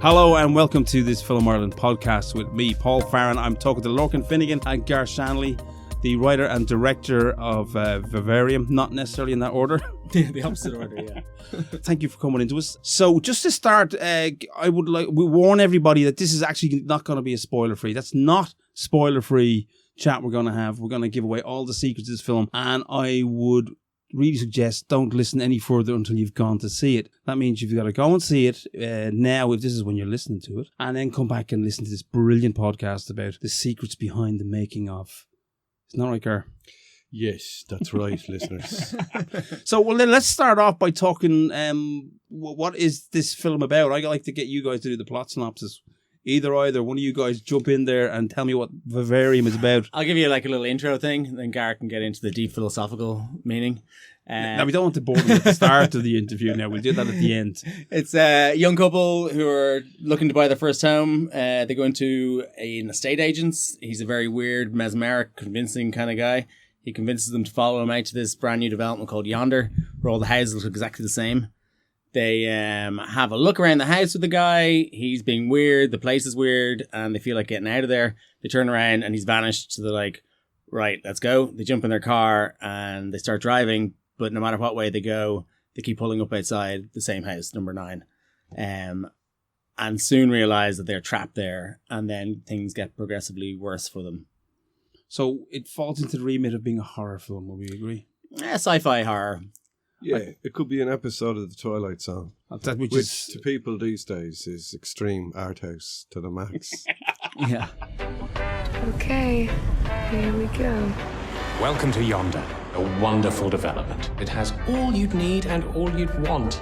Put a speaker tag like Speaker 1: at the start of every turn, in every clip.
Speaker 1: Hello and welcome to this Film Ireland podcast with me, Paul Farren. I'm talking to Lorcan Finnegan and Garret Shanley, the writer and director of Vivarium, not necessarily in that order.
Speaker 2: The opposite order, yeah.
Speaker 1: Thank you for coming into us. So just to start, we warn everybody that this is actually not going to be a spoiler-free. That's not spoiler-free chat we're going to have. We're going to give away all the secrets of this film, and I would really suggest don't listen any further until you've gone to see it. That means you've got to go and see it now, if this is when you're listening to it, and then come back and listen to this brilliant podcast about the secrets behind the making of. Isn't that right, Gar?
Speaker 3: Yes, that's right, listeners.
Speaker 1: So, well, then let's start off by talking, what is this film about? I like to get you guys to do the plot synopsis. Either one of you guys jump in there and tell me what Vivarium is about.
Speaker 2: I'll give you like a little intro thing, and then Garret can get into the deep philosophical meaning.
Speaker 1: Now, we don't want to bore them at the start of the interview. Now, we'll do that at the end.
Speaker 2: It's a young couple who are looking to buy their first home. They go into an estate agent's. He's a very weird, mesmeric, convincing kind of guy. He convinces them to follow him out to this brand new development called Yonder, where all the houses look exactly the same. They have a look around the house with the guy. He's being weird. The place is weird, and they feel like getting out of there. They turn around, and he's vanished. So they're like, right, let's go. They jump in their car, and they start driving. But no matter what way they go, they keep pulling up outside the same house, number 9. And soon realize that they're trapped there, and then things get progressively worse for them.
Speaker 1: So it falls into the remit of being a horror film, will we agree?
Speaker 2: Sci-fi horror.
Speaker 3: Yeah, it could be an episode of The Twilight Zone, which to people these days is extreme art house to the max.
Speaker 2: Yeah.
Speaker 4: Okay, here we go.
Speaker 5: Welcome to Yonder, a wonderful development. It has all you'd need and all you'd want.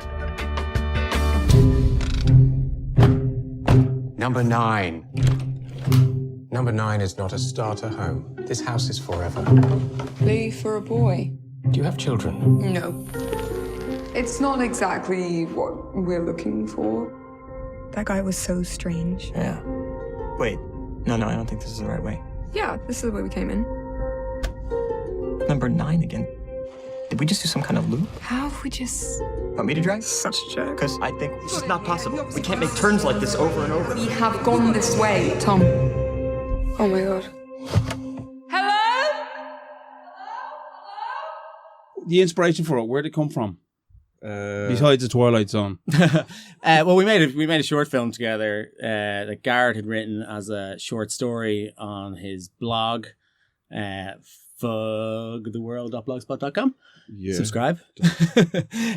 Speaker 5: Number 9. Number 9 is not a starter home. This house is forever.
Speaker 4: Leave for a boy?
Speaker 5: Do you have children?
Speaker 4: No. It's not exactly what we're looking for.
Speaker 6: That guy was so strange.
Speaker 7: Yeah. Wait. No, I don't think this is the right way.
Speaker 4: Yeah, this is the way we came in.
Speaker 7: Number 9 again. Did we just do some kind of loop?
Speaker 4: How if we just...
Speaker 7: Want me to drive?
Speaker 6: Such a joke.
Speaker 7: Because I think this is not possible. We can't make turns like this over and over.
Speaker 4: We have gone this way, Tom. Oh my god. Hello?
Speaker 1: The inspiration for it, where'd it come from? Besides the Twilight Zone.
Speaker 2: Well, we made a short film together that Garret had written as a short story on his blog, fugtheworld.blogspot.com.
Speaker 3: Yeah.
Speaker 2: Subscribe.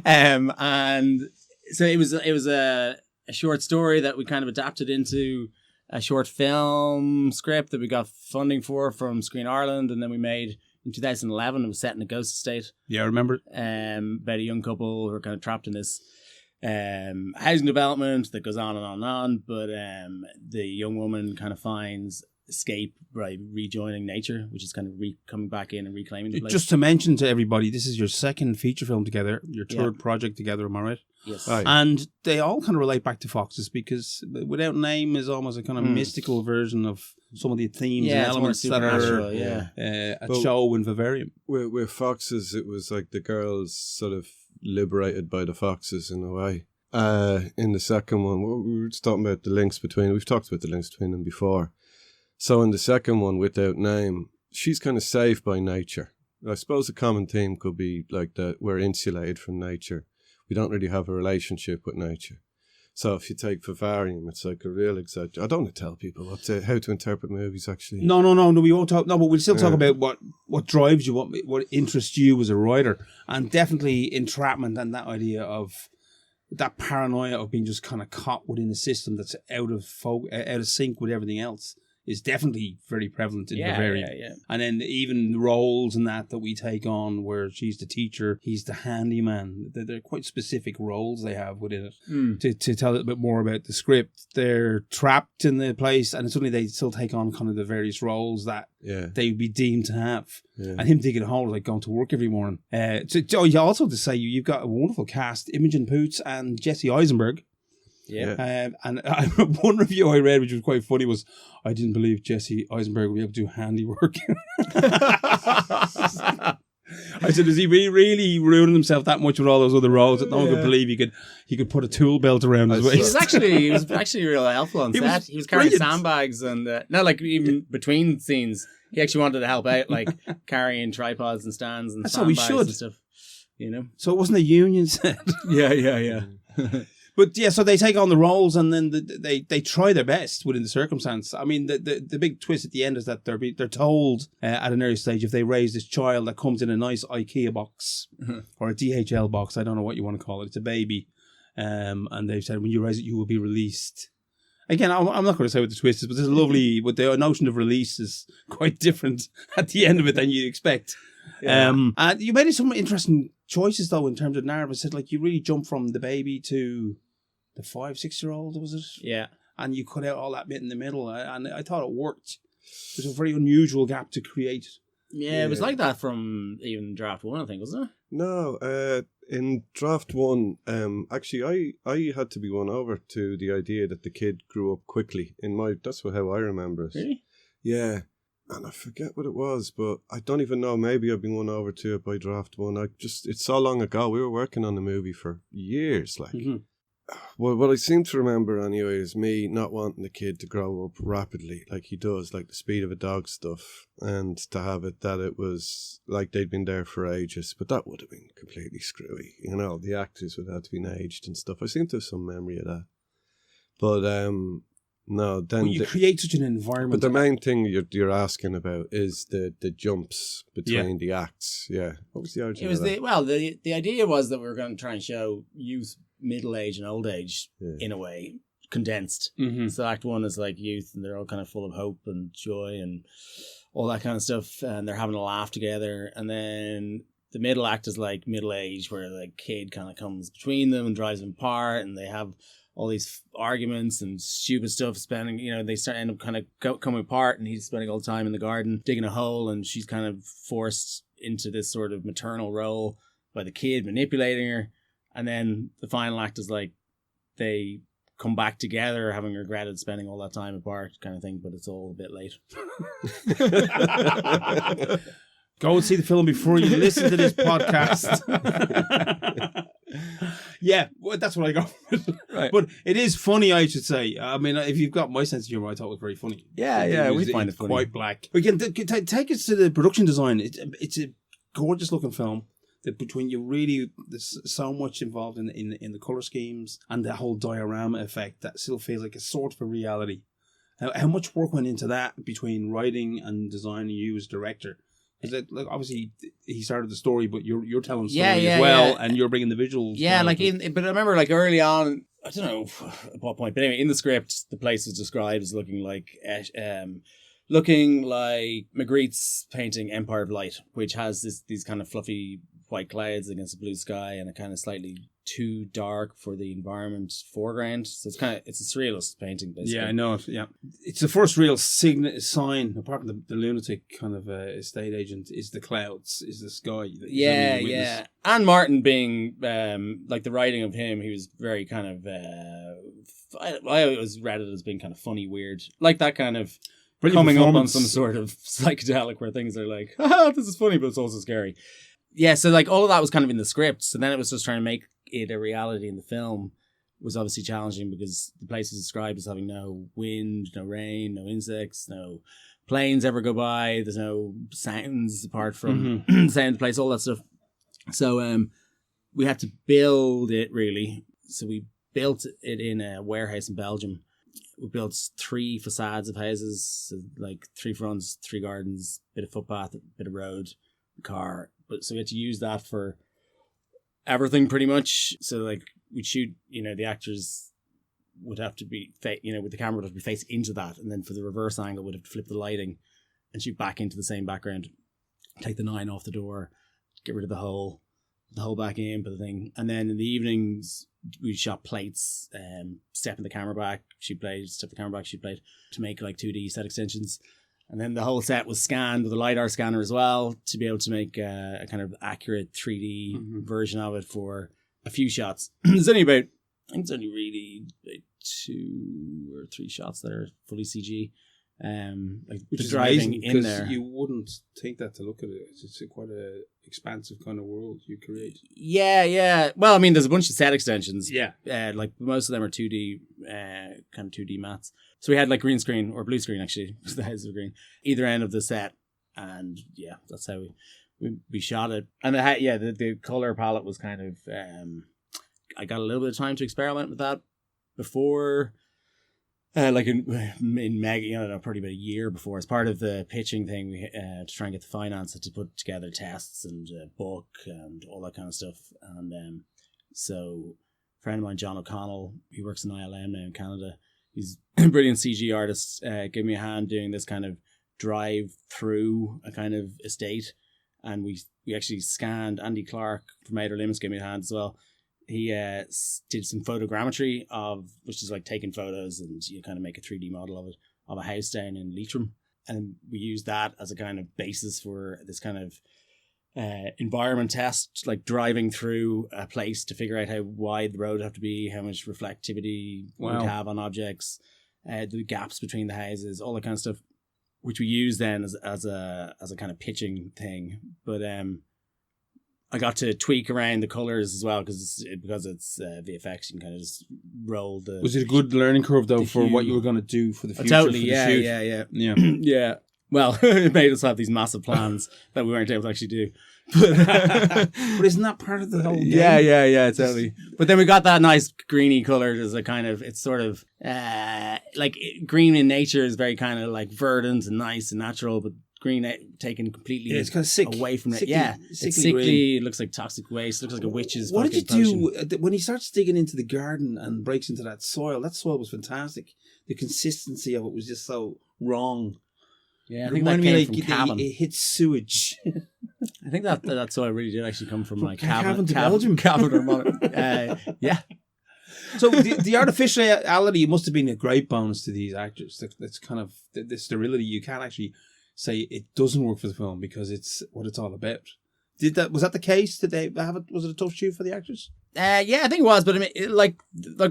Speaker 2: And so it was a short story that we kind of adapted into a short film script that we got funding for from Screen Ireland, and then we made in 2011. It was set in a ghost estate.
Speaker 1: Yeah, I remember.
Speaker 2: About a young couple who are kind of trapped in this housing development that goes on and on and on. But the young woman kind of finds escape by rejoining nature, which is kind of coming back in and reclaiming the place.
Speaker 1: Just to mention to everybody, this is your second feature film together, your third project together, am I right?
Speaker 2: Yes.
Speaker 3: Right.
Speaker 1: And they all kind of relate back to Foxes, because Without Name is almost a kind of mystical version of some of the themes and elements that are a show in Vivarium.
Speaker 3: With Foxes, it was like the girls sort of liberated by the foxes in a way. In the second one, we were just talking about the links between, we've talked about the links between them before. So in the second one, Without Name, she's kind of saved by nature. I suppose the common theme could be like that we're insulated from nature. We don't really have a relationship with nature. So if you take Vivarium, it's like a real exaggeration. I don't want to tell people how to interpret movies, actually.
Speaker 1: No, we won't talk. No, but we'll still talk about what drives you, what interests you as a writer. And definitely entrapment and that idea of that paranoia of being just kind of caught within a system that's out of sync with everything else is definitely very prevalent in Vivarium.
Speaker 2: Yeah.
Speaker 1: And then even the roles and that we take on, where she's the teacher, he's the handyman. They're quite specific roles they have within it. To tell a little bit more about the script, they're trapped in the place, and suddenly they still take on kind of the various roles that they would be deemed to have. Yeah. And him digging a hole, like going to work every morning. You also to say you've got a wonderful cast: Imogen Poots and Jesse Eisenberg.
Speaker 2: Yeah.
Speaker 1: And one review I read, which was quite funny, was I didn't believe Jesse Eisenberg would be able to do handiwork. I said, is he really ruining himself that much with all those other roles that no one could believe he could put a tool belt around his waist?
Speaker 2: He was actually real helpful on set. He was carrying sandbags and even between scenes, he actually wanted to help out, like carrying tripods and stands and sandbags and stuff. You know,
Speaker 1: so it wasn't a union set.
Speaker 2: Yeah.
Speaker 1: But yeah, so they take on the roles and then they try their best within the circumstance. I mean, the big twist at the end is that they're told at an early stage if they raise this child that comes in a nice IKEA box or a DHL box, I don't know what you want to call it. It's a baby, and they've said when you raise it, you will be released. Again, I'm not going to say what the twist is, but there's a lovely. But the notion of release is quite different at the end of it than you'd expect. Yeah. And you made some interesting choices though in terms of narrative. It said like you really jump from the baby to the 5-6-year-old, was it?
Speaker 2: Yeah.
Speaker 1: And you cut out all that bit in the middle, and I thought it worked. It was a very unusual gap to create.
Speaker 2: Yeah, it was like that from even draft 1, I think, wasn't it?
Speaker 3: No, in draft 1, actually, I had to be won over to the idea that the kid grew up quickly. That's how I remember it.
Speaker 2: Really?
Speaker 3: Yeah. And I forget what it was, but I don't even know. Maybe I've been won over to it by draft 1. It's so long ago. We were working on the movie for years, like. Mm-hmm. Well, what I seem to remember anyway is me not wanting the kid to grow up rapidly like he does, like the speed of a dog stuff, and to have it that it was like they'd been there for ages, but that would have been completely screwy. You know, the actors would have to been aged and stuff. I seem to have some memory of that. But no, then
Speaker 1: well, you create such an environment.
Speaker 3: But the main thing you're asking about is the jumps between the acts. Yeah, what was the origin?
Speaker 2: It was the idea was that we were going to try and show youth, middle age, and old age in a way condensed. Mm-hmm. So Act 1 is like youth, and they're all kind of full of hope and joy and all that kind of stuff, and they're having a laugh together. And then the middle act is like middle age, where the kid kind of comes between them and drives them apart, and they have all these arguments and stupid stuff spending, they end up kind of coming apart, and he's spending all the time in the garden digging a hole, and she's kind of forced into this sort of maternal role by the kid manipulating her. And then the final act is like they come back together having regretted spending all that time apart kind of thing, but it's all a bit late.
Speaker 1: Go and see the film before you listen to this podcast. Yeah, well, that's what I got. Right. But it is funny, I should say. I mean, if you've got my sense of humor, I thought it was very funny.
Speaker 2: Yeah, we find it funny.
Speaker 1: Quite black. Again, take us to the production design. It's a gorgeous looking film. Between you really, there's so much involved in the color schemes and the whole diorama effect that still feels like a sort of a reality. How much work went into that between writing and designing you as director? Because like obviously he started the story, but you're telling the story as well, and you're bringing the visuals.
Speaker 2: Yeah, but I remember like early on, I don't know at what point, but anyway, in the script, the place is described as looking like Magritte's painting Empire of Light, which has these kind of fluffy white clouds against a blue sky and a kind of slightly too dark for the environment foreground. So it's a surrealist painting, basically.
Speaker 1: Yeah, I know it. Yeah, it's the first real sign, apart from the lunatic kind of estate agent, is the clouds, is the sky.
Speaker 2: Yeah. And Martin being like the writing of him, he was very kind of. I always read it as being kind of funny, weird, like that kind of. Coming up on some sort of psychedelic where things are like, this is funny, but it's also scary. Yeah, so like all of that was kind of in the script. So then it was just trying to make it a reality in the film was obviously challenging because the place is described as having no wind, no rain, no insects, no planes ever go by. There's no sounds apart from the sound of the place, all that stuff. So we had to build it really. So we built it in a warehouse in Belgium. We built 3 facades of houses, so like 3 fronts, 3 gardens, bit of footpath, bit of road, car. But so we had to use that for everything pretty much. So like we'd shoot, the actors would have to be, with the camera would have to be facing into that. And then for the reverse angle, we'd have to flip the lighting and shoot back into the same background, take the 9 off the door, get rid of the hole back in, put the thing. And then in the evenings, we shot plates, stepping the camera back, shoot plate, step the camera back, shoot plate to make like 2D set extensions. And then the whole set was scanned with a LiDAR scanner as well to be able to make a kind of accurate 3D version of it for a few shots. It's only really 2 or 3 shots that are fully CG. like
Speaker 1: Which
Speaker 2: the
Speaker 1: is
Speaker 2: driving
Speaker 1: amazing
Speaker 2: in
Speaker 1: because
Speaker 2: there.
Speaker 1: you wouldn't think that to look at it. It's quite a expansive kind of world you create.
Speaker 2: Yeah. Well, I mean, there's a bunch of set extensions.
Speaker 1: Yeah.
Speaker 2: Like most of them are 2D, kind of 2D mats. So we had like green screen or blue screen actually, because the houses were green, either end of the set, and yeah, that's how we shot it. And the color palette was kind of I got a little bit of time to experiment with that before. Like in Mega, probably about a year before, as part of the pitching thing, we to try and get the finance to put together tests and a book and all that kind of stuff. And so a friend of mine, John O'Connell, he works in ILM now in Canada. He's a brilliant CG artist. Gave me a hand doing this kind of drive through a kind of estate, and we actually scanned. Andy Clark from Outer Limits gave me a hand as well. He did some photogrammetry which is like taking photos and you kind of make a 3D model of it, of a house down in Leitrim. And we used that as a kind of basis for this kind of environment test, like driving through a place to figure out how wide the road would have to be, how much reflectivity we'd have on objects, the gaps between the houses, all that kind of stuff, which we use then as a kind of pitching thing. But I got to tweak around the colors as well because it's VFX. You can kind of just roll the.
Speaker 1: Was it a good learning curve though for what you were going to do for the future?
Speaker 2: Totally,
Speaker 1: for the shoot?
Speaker 2: yeah. Yeah. Well, it made us have these massive plans that we weren't able to actually do. But
Speaker 1: isn't that part of the whole game?
Speaker 2: Yeah, totally. But then we got that nice greeny color as a kind of, it's sort of like green in nature is very kind of like verdant and nice and natural, but green taken completely
Speaker 1: it's kind of sick,
Speaker 2: away from it.
Speaker 1: Sickly,
Speaker 2: It's sickly. It looks like toxic waste. It looks like a witch's.
Speaker 1: What did you
Speaker 2: potion.
Speaker 1: do when he starts digging into the garden and breaks into that soil? That soil was fantastic. The consistency of it was just so wrong.
Speaker 2: Yeah, I think that came from Cavan.
Speaker 1: It hits sewage.
Speaker 2: I think that soil really did actually come from like
Speaker 1: Cavan to Belgium.
Speaker 2: Cavan or yeah.
Speaker 1: So the artificiality must have been a great bonus to these actors. That's kind of the sterility. You can't actually say it doesn't work for the film because it's what it's all about. Was that the case? Did they have it? Was it a tough shoot for the actors?
Speaker 2: Yeah, I think it was. But I mean, like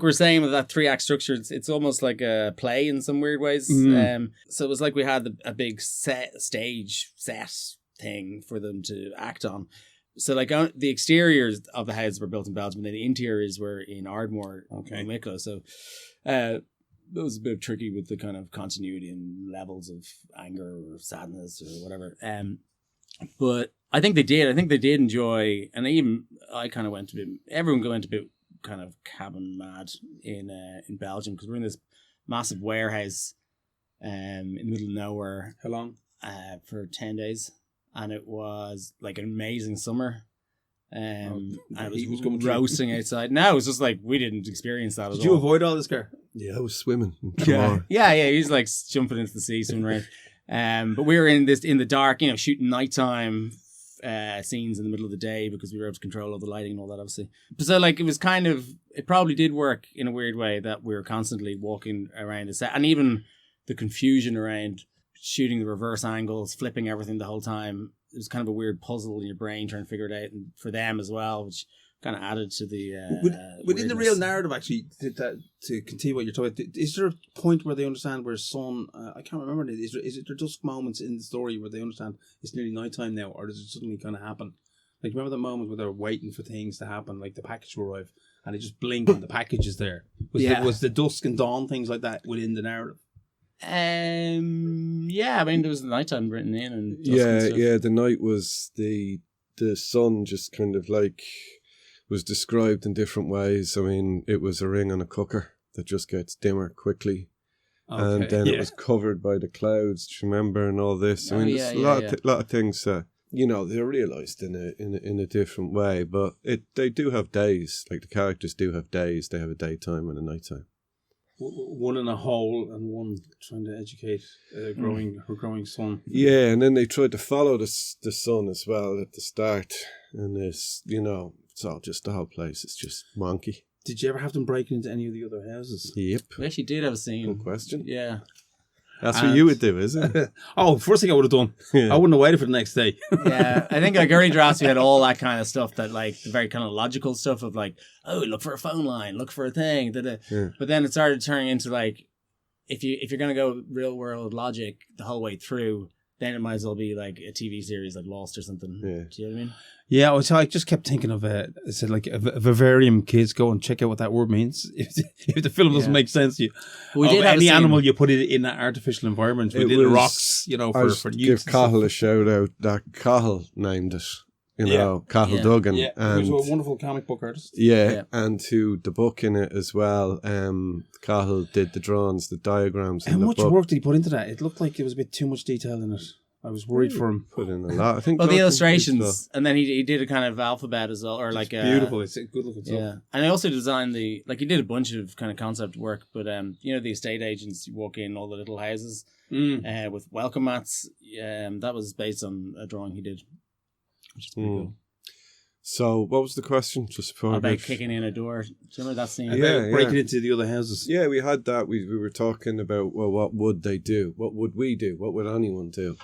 Speaker 2: we're saying with that 3-act structure, it's almost like a play in some weird ways.
Speaker 1: Mm.
Speaker 2: So it was like we had a big stage set thing for them to act on. So like the exteriors of the houses were built in Belgium, and then the interiors were in Ardmore, in Wicklow. So that was a bit tricky with the kind of continuity and levels of anger or sadness or whatever. But I think they did. I think they did enjoy, and I kind of went a bit. Everyone went a bit kind of cabin mad in Belgium because we're in this massive warehouse in the middle of nowhere.
Speaker 1: How long?
Speaker 2: For 10 days, and it was like an amazing summer. And it was roasting outside. No, it was just like we didn't experience that at all.
Speaker 1: Did you avoid all this, Gar?
Speaker 3: Yeah, I was swimming.
Speaker 2: Yeah. He's like jumping into the sea, swimming around. But we were in the dark, shooting nighttime scenes in the middle of the day because we were able to control all the lighting and all that, obviously. So like it probably did work in a weird way that we were constantly walking around the set, and even the confusion around shooting the reverse angles, flipping everything the whole time. It was kind of a weird puzzle in your brain trying to figure it out, and for them as well, which kind of added to the
Speaker 1: within the real narrative. Actually, to continue what you're talking about, is there a point where they understand where son? I can't remember. Is there dusk moments in the story where they understand it's nearly nighttime now, or does it suddenly kind of happen? Like, remember the moment where they're waiting for things to happen, like the package to arrive, and they just blink and the package is there. Was the dusk and dawn things like that within the narrative?
Speaker 2: I mean there was the nighttime written in, and
Speaker 3: the night was the sun just kind of like was described in different ways. I mean, it was a ring on a cooker that just gets dimmer quickly, and then it was covered by the clouds. Do you remember? And all this. I mean, there's a lot of things that they're realised in a different way, but they do have days. Like the characters do have days. They have a daytime and a nighttime.
Speaker 1: One in a hole and one trying to educate her growing son.
Speaker 3: Yeah, and then they tried to follow the son as well at the start, and it's all just the whole place. It's just wonky.
Speaker 1: Did you ever have them breaking into any of the other houses?
Speaker 3: Yep.
Speaker 2: We actually did have a scene.
Speaker 3: Good question.
Speaker 2: Yeah.
Speaker 3: That's what you would do, is it?
Speaker 1: First thing I would have done. Yeah. I wouldn't have waited for the next day.
Speaker 2: Yeah, I think like early drafts we had all that kind of stuff that like the very kind of logical stuff of like, oh, look for a phone line, look for a thing. Yeah. But then it started turning into like, if you're gonna go real world logic the whole way through, then it might as well be like a TV series like Lost or something.
Speaker 3: Yeah.
Speaker 2: Do you know what I mean?
Speaker 1: Yeah, so I just kept thinking of I said like a Vivarium. Kids, go and check out what that word means. If the film doesn't make sense to you,
Speaker 2: We did have
Speaker 1: any
Speaker 2: a scene-
Speaker 1: animal you put it in that artificial environment with
Speaker 3: It
Speaker 1: little
Speaker 3: was-
Speaker 1: rocks,
Speaker 3: I
Speaker 1: for
Speaker 3: was
Speaker 1: newts
Speaker 3: give
Speaker 1: and stuff.
Speaker 3: Cahill a shout out. That Cahill named it. Cahill
Speaker 2: Yeah.
Speaker 3: Duggan.
Speaker 1: Yeah,
Speaker 3: and
Speaker 1: he was a wonderful comic book artist.
Speaker 3: Yeah, and to the book in it as well. Cahill did the drawings, the diagrams.
Speaker 1: How
Speaker 3: in the
Speaker 1: much
Speaker 3: book.
Speaker 1: work did he put into that? It looked like there was a bit too much detail in it. I was worried for him.
Speaker 3: Put in a lot. I think.
Speaker 2: Well, the
Speaker 3: Lorcan
Speaker 2: illustrations, and then he did a kind of alphabet as well, or like
Speaker 1: Beautiful. It's a good looking stuff.
Speaker 2: Yeah, and I also designed he did a bunch of kind of concept work, but the estate agents, you walk in all the little houses with welcome mats. That was based on a drawing he did, which is pretty cool.
Speaker 3: So, what was the question? Just before
Speaker 2: About kicking in a door. Do you remember that scene?
Speaker 3: Yeah.
Speaker 1: Breaking into the other houses.
Speaker 3: Yeah, we had that. We were talking about, well, what would they do? What would we do? What would anyone do?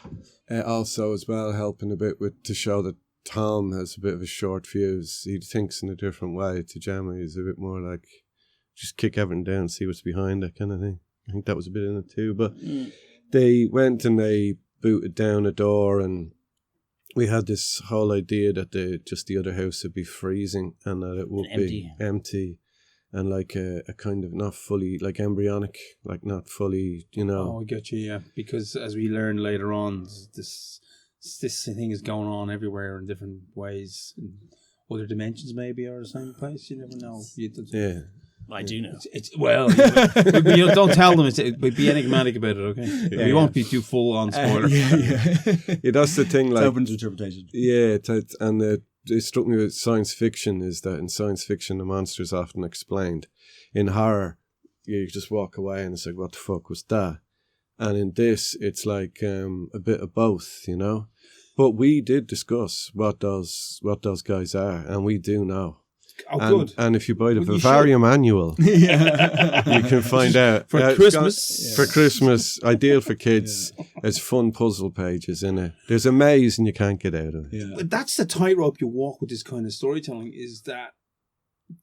Speaker 3: Also, as well, helping a bit to show that Tom has a bit of a short fuse. He thinks in a different way to Gemma. He's a bit more like, just kick everything down, see what's behind it kind of thing. I think that was a bit in it too. But they went and they booted down a door, and we had this whole idea that the other house would be freezing and that it would be empty and like a kind of not fully, like embryonic, like not fully,
Speaker 1: Oh, I get you, yeah. Because as we learn later on, this thing is going on everywhere in different ways. In other dimensions maybe, or the same place. You never know.
Speaker 3: Yeah.
Speaker 2: I do know.
Speaker 1: But you don't tell them. But be enigmatic about it, okay?
Speaker 3: Yeah,
Speaker 1: we won't be too full on spoiler.
Speaker 3: Yeah, that's the thing. Like,
Speaker 2: open to interpretation.
Speaker 3: Yeah, and it struck me with science fiction is that in science fiction the monster is often explained. In horror, you just walk away and it's like, what the fuck was that? And in this, it's like a bit of both, But we did discuss what those guys are, and we do know.
Speaker 1: Oh, good.
Speaker 3: And if you buy the Vivarium annual, you can find out.
Speaker 1: For Christmas.
Speaker 3: For Christmas, ideal for kids. There's fun puzzle pages in it. There's a maze and you can't get out of it.
Speaker 1: Yeah. But that's the tightrope you walk with this kind of storytelling, is that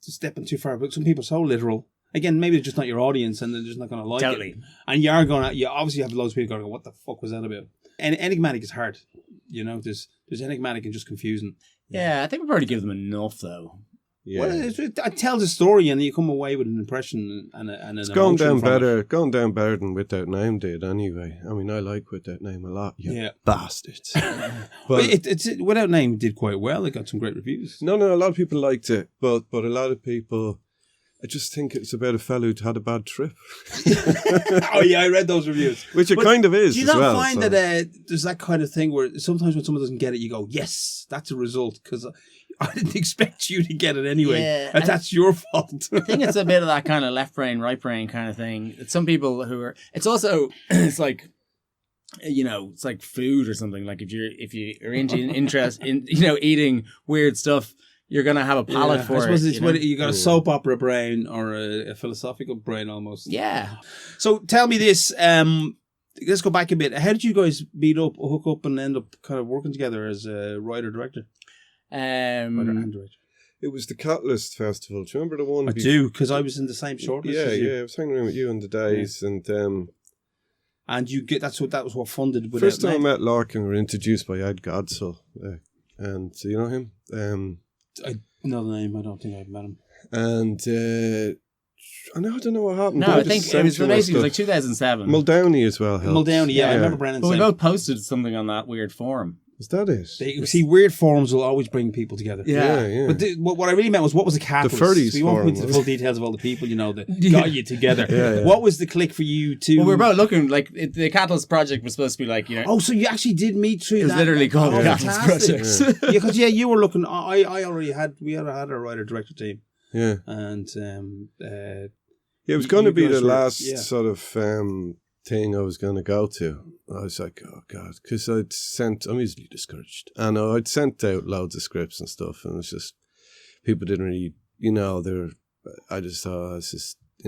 Speaker 1: stepping too far. But some people are so literal. Again, maybe they're just not your audience and they're just not going to like it. And you obviously have loads of people going, what the fuck was that about? And enigmatic is hard. There's enigmatic and just confusing.
Speaker 2: Yeah, I think we've already given them enough, though.
Speaker 3: Yeah.
Speaker 1: Well, it tells a story, and you come away with an impression and an
Speaker 3: it's going
Speaker 1: emotion
Speaker 3: down
Speaker 1: from
Speaker 3: better.
Speaker 1: it.
Speaker 3: Going down better than Without Name did, anyway. I mean, I like Without Name a lot. You bastards.
Speaker 1: But it's Without Name did quite well. It got some great reviews.
Speaker 3: No, a lot of people liked it, but a lot of people. I just think it's about a fellow who'd had a bad trip.
Speaker 1: Oh yeah, I read those reviews.
Speaker 3: Which it kind of is.
Speaker 1: Do you
Speaker 3: as
Speaker 1: not
Speaker 3: well,
Speaker 1: find
Speaker 3: so.
Speaker 1: that there's that kind of thing where sometimes when someone doesn't get it, you go, "Yes, that's a result," because I didn't expect you to get it anyway.
Speaker 2: Yeah,
Speaker 1: and that's your fault.
Speaker 2: I think it's a bit of that kind of left brain, right brain kind of thing. It's some people who are. It's also. It's like. It's like food or something. Like if you're interest in eating weird stuff, you're gonna have a palate for
Speaker 1: I suppose
Speaker 2: it.
Speaker 1: it's whether you got a soap opera brain or a philosophical brain almost.
Speaker 2: Yeah.
Speaker 1: So tell me this. Let's go back a bit. How did you guys meet up, hook up, and end up kind of working together as a writer-director? Writer and director.
Speaker 3: It was the Catalyst Festival. Do you remember the one?
Speaker 1: I do, because I was in the same shortlist. as you.
Speaker 3: I was hanging around with you on the days,
Speaker 1: and you get that was what funded.
Speaker 3: First time I met Lorcan, we were introduced by Ed Godsall, and you know him.
Speaker 1: I know the name. I don't think I've met him.
Speaker 3: And I don't know what happened.
Speaker 2: No, I think it was basically like 2007.
Speaker 3: Muldowney as well helped.
Speaker 1: Muldowney, yeah, I remember Brennan
Speaker 2: But we
Speaker 1: saying.
Speaker 2: both posted something on that weird forum.
Speaker 3: Is that it?
Speaker 1: You see, weird forums will always bring people together.
Speaker 3: Yeah.
Speaker 1: But what I really meant was, what was the catalyst?
Speaker 3: The Furries
Speaker 1: we won't go
Speaker 3: forum,
Speaker 1: into the full details of all the people, that got you together.
Speaker 3: Yeah.
Speaker 1: What was the click for you to...
Speaker 2: Well, we were both looking, like, the Catalyst Project was supposed to be like,
Speaker 1: Oh, so you actually did meet through that?
Speaker 2: It was literally called the Catalyst Project.
Speaker 1: Yeah, because, you were looking... I already had... We had a writer-director team.
Speaker 3: Yeah.
Speaker 1: And...
Speaker 3: it was going to be the
Speaker 1: were-
Speaker 3: last
Speaker 1: yeah.
Speaker 3: sort of thing I was going to go to. I was like, oh God, because I'm easily discouraged. And I'd sent out loads of scripts and stuff, and it's just, people didn't really, I just thought, it's just, it's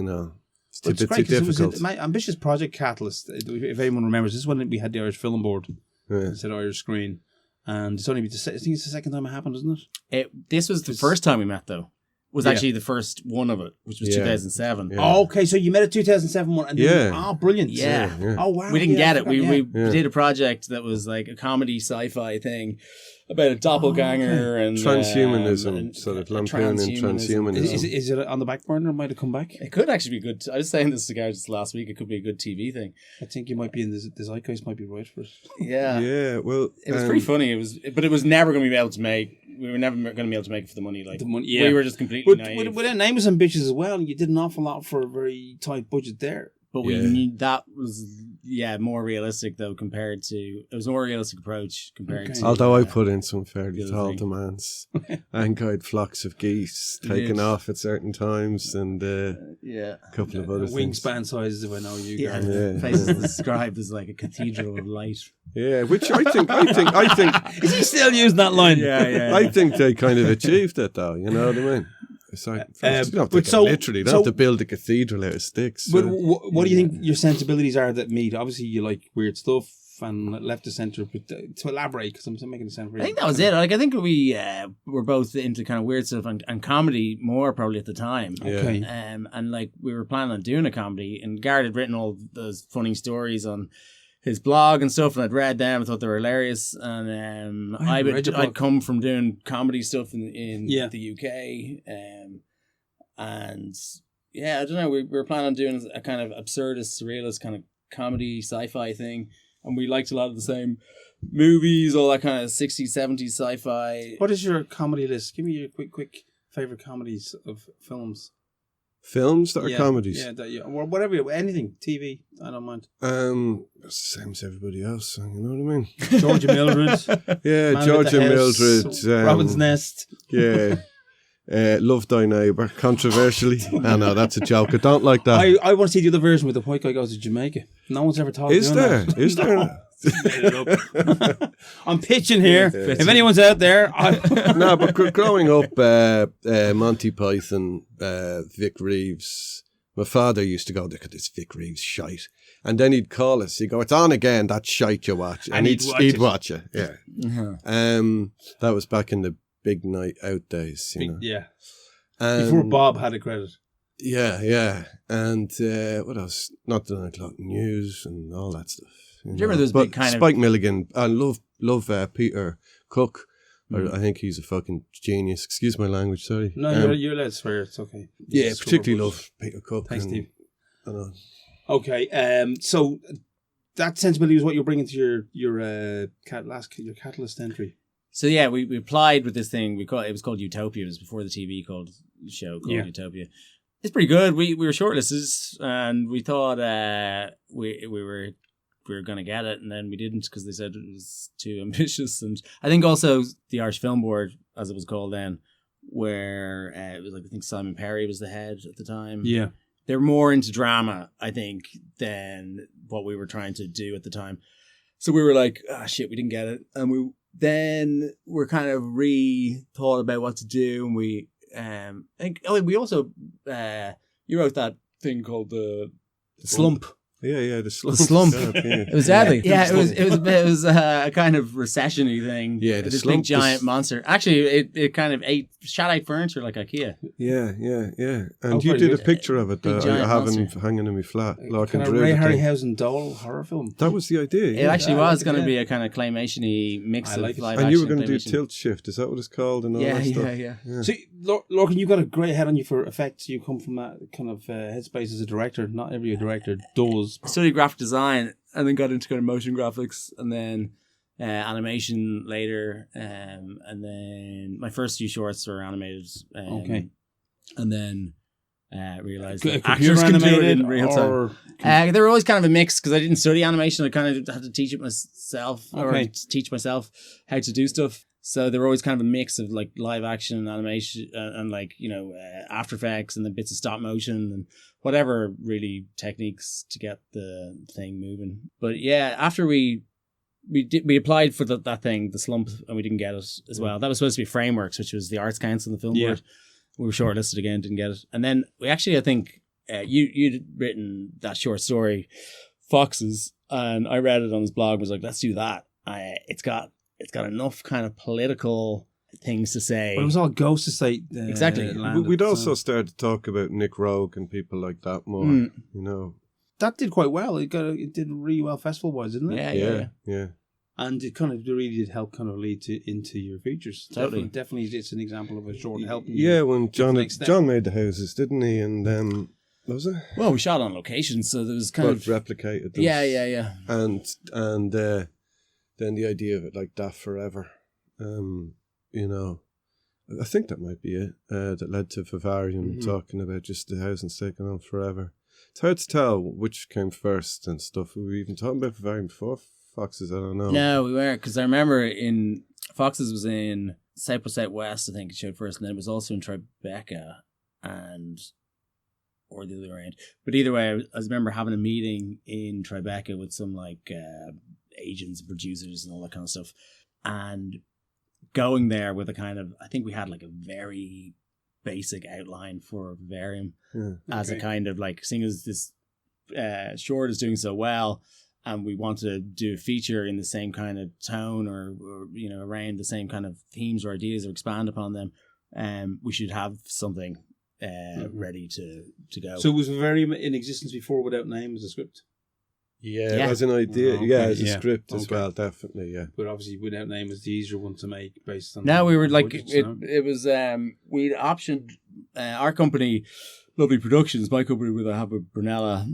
Speaker 3: a bit too difficult.
Speaker 1: It was my ambitious project Catalyst. If anyone remembers, this is when we had the Irish Film Board.
Speaker 3: Yeah.
Speaker 1: It said Irish Screen. And it's only, I think it's the second time it happened, isn't it?
Speaker 2: This was the first time we met, though. was actually the first one of it, which was 2007.
Speaker 3: Yeah.
Speaker 1: Oh, okay, so you made a 2007 one, and then, oh, brilliant.
Speaker 2: Yeah.
Speaker 1: Oh, wow.
Speaker 2: We didn't get it. We
Speaker 3: Yeah.
Speaker 2: did a project that was like a comedy sci-fi thing about a doppelganger and
Speaker 3: Transhumanism,
Speaker 2: and
Speaker 3: sort of lampooning transhumanism.
Speaker 1: Is it on the back burner? Might it come back?
Speaker 2: It could actually be good. I was saying this to Garret just last week. It could be a good TV thing.
Speaker 1: I think you might be in the zeitgeist. Might be right for it.
Speaker 2: Yeah.
Speaker 3: Yeah, well,
Speaker 2: It was pretty funny. But it was never going to be able to make. We were never going to be able to make it for the money. Like we were just completely naive.
Speaker 1: But then Name was ambitious as well. You did an awful lot for a very tight budget there.
Speaker 2: But we knew that was more realistic though compared to it was a more realistic approach compared to.
Speaker 3: Although I put in some fairly tall demands, and flocks of geese taking off at certain times, and a couple of other things.
Speaker 1: Wingspan sizes, if I know you guys.
Speaker 2: Places described as like a cathedral of light.
Speaker 3: Yeah, which I think.
Speaker 1: Is he still using that line?
Speaker 2: Yeah.
Speaker 3: I think they kind of achieved it, though. You know what I mean? It's like, you don't have to literally, don't have to build a cathedral out of sticks.
Speaker 1: But what do you think your sensibilities are that meet? Obviously, you like weird stuff and left of center. But to elaborate, because I'm making it sound.
Speaker 2: I think that was it. Like I think we were both into kind of weird stuff and comedy more probably at the time.
Speaker 1: Okay.
Speaker 2: And like we were planning on doing a comedy, and Garret had written all those funny stories on his blog and stuff, and I'd read them. I thought they were hilarious, and I'd come from doing comedy stuff in the UK, and I don't know. We were planning on doing a kind of absurdist, surrealist kind of comedy sci-fi thing, and we liked a lot of the same movies, all that kind of 60s, 70s sci-fi.
Speaker 1: What is your comedy list? Give me your quick favorite comedies of films.
Speaker 3: Films that are comedies?
Speaker 1: Yeah, or whatever, anything, TV, I don't mind.
Speaker 3: It's the same as everybody else, you know what I mean?
Speaker 1: Georgia Mildred.
Speaker 3: Yeah, Georgia Mildred.
Speaker 1: Robin's Nest.
Speaker 3: Yeah. Love Thy Neighbour, controversially. No, that's a joke. I don't like that.
Speaker 1: I want to see the other version where the white guy goes to Jamaica. No one's ever thought of doing that.
Speaker 3: Is there?
Speaker 1: Made it up. I'm pitching here. If anyone's out there,
Speaker 3: no. But growing up, Monty Python, Vic Reeves. My father used to go, look at this Vic Reeves shite, and then he'd call us. He'd go, "It's on again. That shite you watch," and he'd watch it. Yeah. That was back in the big night out days, you know.
Speaker 1: Yeah. Before Bob had a credit.
Speaker 3: Yeah. And what else? Not the 9 o'clock news and all that stuff.
Speaker 2: Do you remember those big kind
Speaker 3: Spike Milligan? I love Peter Cook. I think he's a fucking genius. Excuse my language, sorry.
Speaker 1: No, you're allowed to swear. It's okay.
Speaker 3: Yeah, particularly love Peter Cook.
Speaker 1: Thanks, Steve.
Speaker 3: I know.
Speaker 1: Okay, so that sensibility is what you're bringing to your catalyst entry.
Speaker 2: So yeah, we applied with this thing. It was called Utopia. It was before the TV show called Utopia. It's pretty good. We were shortlisted, and we thought we were going to get it, and then we didn't because they said it was too ambitious. And I think also the Irish Film Board, as it was called then, where it was like I think Simon Perry was the head at the time.
Speaker 1: Yeah,
Speaker 2: they're more into drama, I think, than what we were trying to do at the time. So we were like, shit, we didn't get it, and we're kind of thought about what to do, and we think we also you wrote that thing called the slump.
Speaker 3: Yeah, the slump.
Speaker 2: The slump.
Speaker 3: Yeah.
Speaker 2: It was deadly. Yeah, it was a kind of recession-y thing.
Speaker 3: Yeah,
Speaker 2: this big giant monster. Actually, it kind of shot out furniture like IKEA.
Speaker 3: Yeah. And you did a picture of it that I have hanging in my flat.
Speaker 1: Kind of Ray Harryhausen doll horror film.
Speaker 3: That was the idea.
Speaker 2: It actually was going to be a kind of claymation-y mix of live action.
Speaker 3: And you were going to do Tilt Shift. Is that what it's called? And all that stuff?
Speaker 2: Yeah.
Speaker 1: So, Lorcan, you've got a great head on you for effects. You come from that kind of headspace as a director. Not every director does.
Speaker 2: I studied graphic design and then got into kind of motion graphics and then animation later. And then my first few shorts were animated.
Speaker 1: Okay.
Speaker 2: And then realized
Speaker 1: that
Speaker 2: actors can do it in real
Speaker 1: or
Speaker 2: time. They were always kind of a mix because I didn't study animation. I kind of had to teach it myself or teach myself how to do stuff. So they were always kind of a mix of like live action and animation and like, After Effects and the bits of stop motion and whatever really techniques to get the thing moving. But yeah, after we applied for that thing, the slump, and we didn't get it as well. That was supposed to be Frameworks, which was the Arts Council and the Film Board. We were shortlisted again, didn't get it. And then we actually, I think you'd written that short story, Foxes, and I read it on his blog and was like, let's do that. It's got enough kind of political things to say.
Speaker 1: But it was all Ghost Estate.
Speaker 2: Exactly.
Speaker 3: But we'd also started to talk about Nick Rogue and people like that more, you know.
Speaker 1: That did quite well. It did really well festival-wise, didn't it?
Speaker 3: Yeah.
Speaker 1: And it kind of really did help kind of lead into your features.
Speaker 2: Totally.
Speaker 1: Definitely it's an example of a short help.
Speaker 3: Yeah, when John made the houses, didn't he? And was it?
Speaker 2: Well, we shot on location, so there was kind of
Speaker 3: replicated them.
Speaker 2: Yeah.
Speaker 3: And then the idea of it like that forever, you know, I think that might be it. That led to Vivarium talking about just the housing taking on forever. It's hard to tell which came first and stuff. Were we even talking about Vivarium before Foxes? I don't know.
Speaker 2: No, we weren't, because I remember in Foxes was in South by Southwest, I think it showed first, and then it was also in Tribeca or the other way around. But either way, I remember having a meeting in Tribeca with some like agents and producers and all that kind of stuff, and going there with a kind of, I think we had like a very basic outline for Vivarium as a kind of like, seeing as this short is doing so well, and we wanted to do a feature in the same kind of tone or you know, around the same kind of themes or ideas or expand upon them, we should have something ready to go.
Speaker 1: So was Vivarium in existence before without name as a script?
Speaker 3: Yeah, as an idea. As a script as well, definitely, yeah.
Speaker 1: But obviously without name is the easier one to make based on...
Speaker 2: No, we were like,
Speaker 1: budgets,
Speaker 2: it was, we'd optioned, our company, Lovely Productions, my company with I have with Brunella,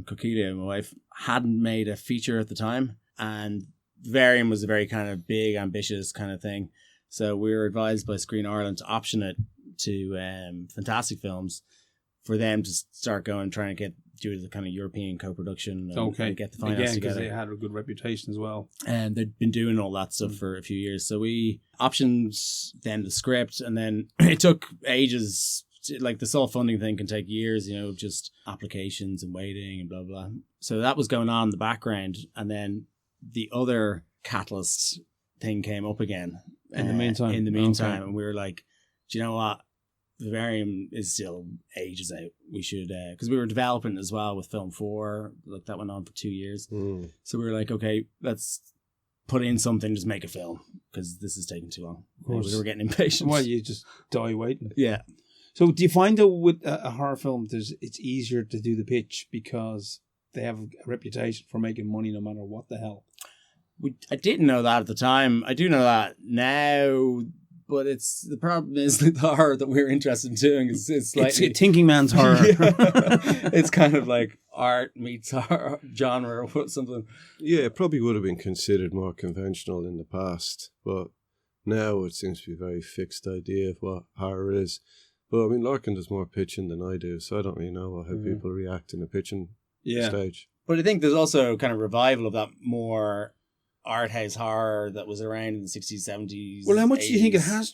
Speaker 2: Coquillo, my wife, hadn't made a feature at the time, and Vivarium was a very kind of big, ambitious kind of thing. So we were advised by Screen Ireland to option it to Fantastic Films for them to start going, trying to do the kind of European co-production and get the finance together.
Speaker 1: Because they had a good reputation as well.
Speaker 2: And they'd been doing all that stuff for a few years. So we optioned then the script, and then it took ages. Like the self-funding thing can take years, you know, just applications and waiting and blah, blah. So that was going on in the background. And then the other catalyst thing came up again.
Speaker 1: In the meantime.
Speaker 2: And we were like, do you know what? Vivarium is still ages out. We should, because we were developing as well with Film 4. Like that went on for 2 years. So we were like, okay, let's put in something, just make a film, because this is taking too long. Of course. We were getting impatient.
Speaker 1: Well, you just die waiting.
Speaker 2: Yeah.
Speaker 1: So do you find that with a horror film, it's easier to do the pitch because they have a reputation for making money no matter what the hell?
Speaker 2: I didn't know that at the time. I do know that now, but the problem is that the horror that we're interested in doing is slightly...
Speaker 1: It's thinking man's horror.
Speaker 2: It's kind of like art meets horror genre or something.
Speaker 3: Yeah, it probably would have been considered more conventional in the past, but now it seems to be a very fixed idea of what horror is. But I mean, Lorcan does more pitching than I do, so I don't really know how people react in the pitching stage.
Speaker 2: But I think there's also kind of revival of that more art house horror that was around in the 60s, 70s.
Speaker 1: Well, how much
Speaker 2: 80s.
Speaker 1: do you think it has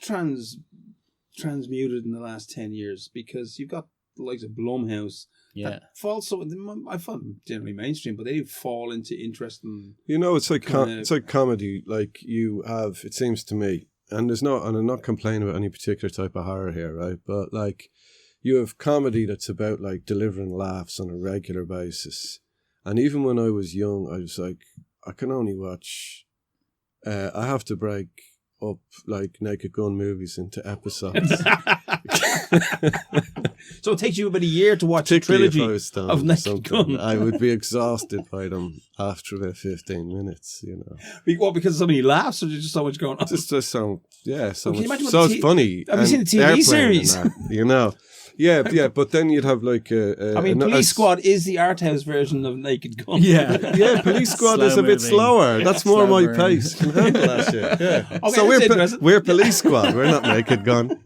Speaker 1: transmuted in the last 10 years? Because you've got the likes of Blumhouse.
Speaker 2: Yeah.
Speaker 1: Falls so, I find them generally mainstream, but they fall into interesting...
Speaker 3: You know, it's like it's like comedy. Like you have, it seems to me, and I'm not complaining about any particular type of horror here, right? But like, you have comedy that's about like delivering laughs on a regular basis. And even when I was young, I was like, I can only watch, I have to break up like Naked Gun movies into episodes.
Speaker 1: So it takes you about a year to watch a trilogy of Naked Gun.
Speaker 3: I would be exhausted by them after about 15 minutes, you know.
Speaker 1: What, because of so many laughs, or there's just so much going on?
Speaker 3: Just so much.
Speaker 1: So
Speaker 3: it's funny.
Speaker 1: Have you seen the TV series?
Speaker 3: That, you know. Yeah, but then you'd have like
Speaker 1: Police Squad is the art house version of Naked Gun.
Speaker 3: Yeah, Police Squad is a bit slower. That's more my pace. Can handle that shit. Yeah.
Speaker 1: Okay,
Speaker 3: so we're Police Squad. We're not Naked Gun.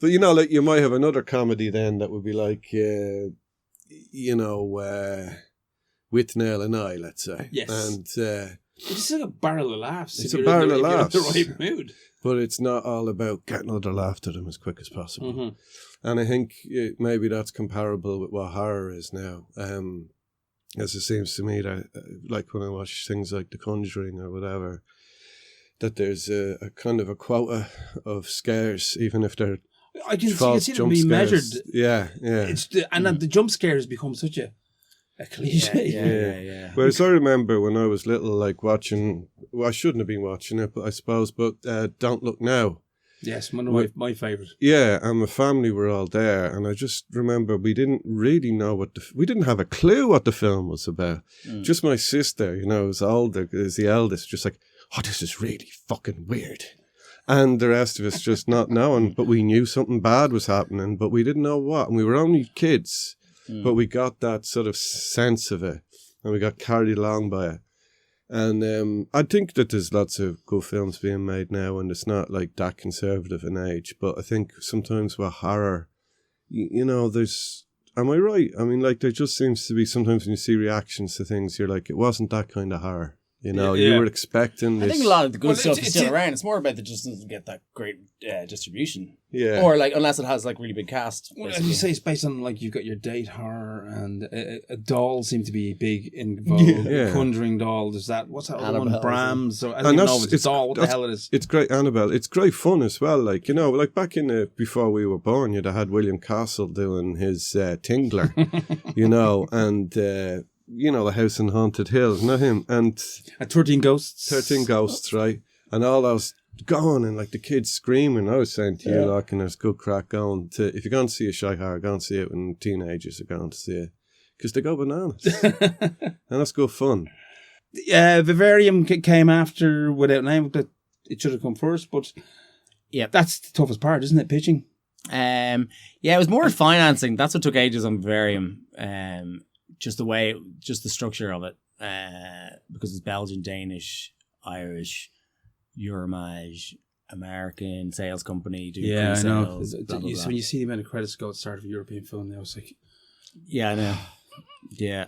Speaker 3: But you know, like you might have another comedy then that would be like, you know, With Nail and I, let's say.
Speaker 1: Yes.
Speaker 3: And
Speaker 1: it's like a barrel of laughs.
Speaker 3: It's a barrel of laughs.
Speaker 1: If you're in the right mood.
Speaker 3: But it's not all about getting other laugh to them as quick as possible. And I think maybe that's comparable with what horror is now. As it seems to me that, like when I watch things like The Conjuring or whatever, that there's a kind of a quota of scares, even if they're
Speaker 1: I can see them being measured.
Speaker 3: Yeah.
Speaker 1: And the jump scares become such a cliche.
Speaker 3: Yeah. Whereas I remember when I was little, like watching, well, I shouldn't have been watching it, but I suppose, Don't Look Now.
Speaker 1: Yes, one of my favourite.
Speaker 3: Yeah, and my family were all there, and I just remember we didn't really know we didn't have a clue what the film was about. Just my sister, was older, is the eldest, just like, oh, this is really fucking weird. And the rest of us just not knowing, but we knew something bad was happening, but we didn't know what, and we were only kids, but we got that sort of sense of it, and we got carried along by it. And I think that there's lots of good films being made now, and it's not like that conservative in age. But I think sometimes with horror, there's. Am I right? I mean, like there just seems to be sometimes when you see reactions to things, you're like, it wasn't that kind of horror. You were expecting this.
Speaker 2: I think a lot of the good stuff is still around. It's more about it just doesn't get that great distribution.
Speaker 3: Yeah.
Speaker 2: Or like unless it has like really big cast.
Speaker 1: Well, as you say, it's based on like you've got your date horror and a doll seemed to be big involved.
Speaker 3: Yeah.
Speaker 1: Conjuring doll. There's that. What's that other one? Brahms. So I don't
Speaker 3: And
Speaker 1: even know if it's a doll. What the hell it is?
Speaker 3: It's great, Annabelle. It's great fun as well. Like like back in before we were born, you'd have had William Castle doing his Tingler, and. The House in Haunted Hill, not him, and
Speaker 1: 13 Ghosts.
Speaker 3: 13 Ghosts, right? And all those going and like the kids screaming. I was saying to you, like, and there's good crack going to. If you're going to see a shy horror, go and see it when teenagers are going to see it because they go bananas, and that's good fun.
Speaker 1: Vivarium came after Without Name. That it should have come first, but that's the toughest part, isn't it? Pitching.
Speaker 2: It was more financing. That's what took ages on Vivarium. Just the structure of it, because it's Belgian, Danish, Irish, Euromage, American sales company.
Speaker 1: I know.
Speaker 2: Blah, blah, blah.
Speaker 1: When you see the amount of credits go at the start of a European film, now it's like,
Speaker 2: I know. Yeah.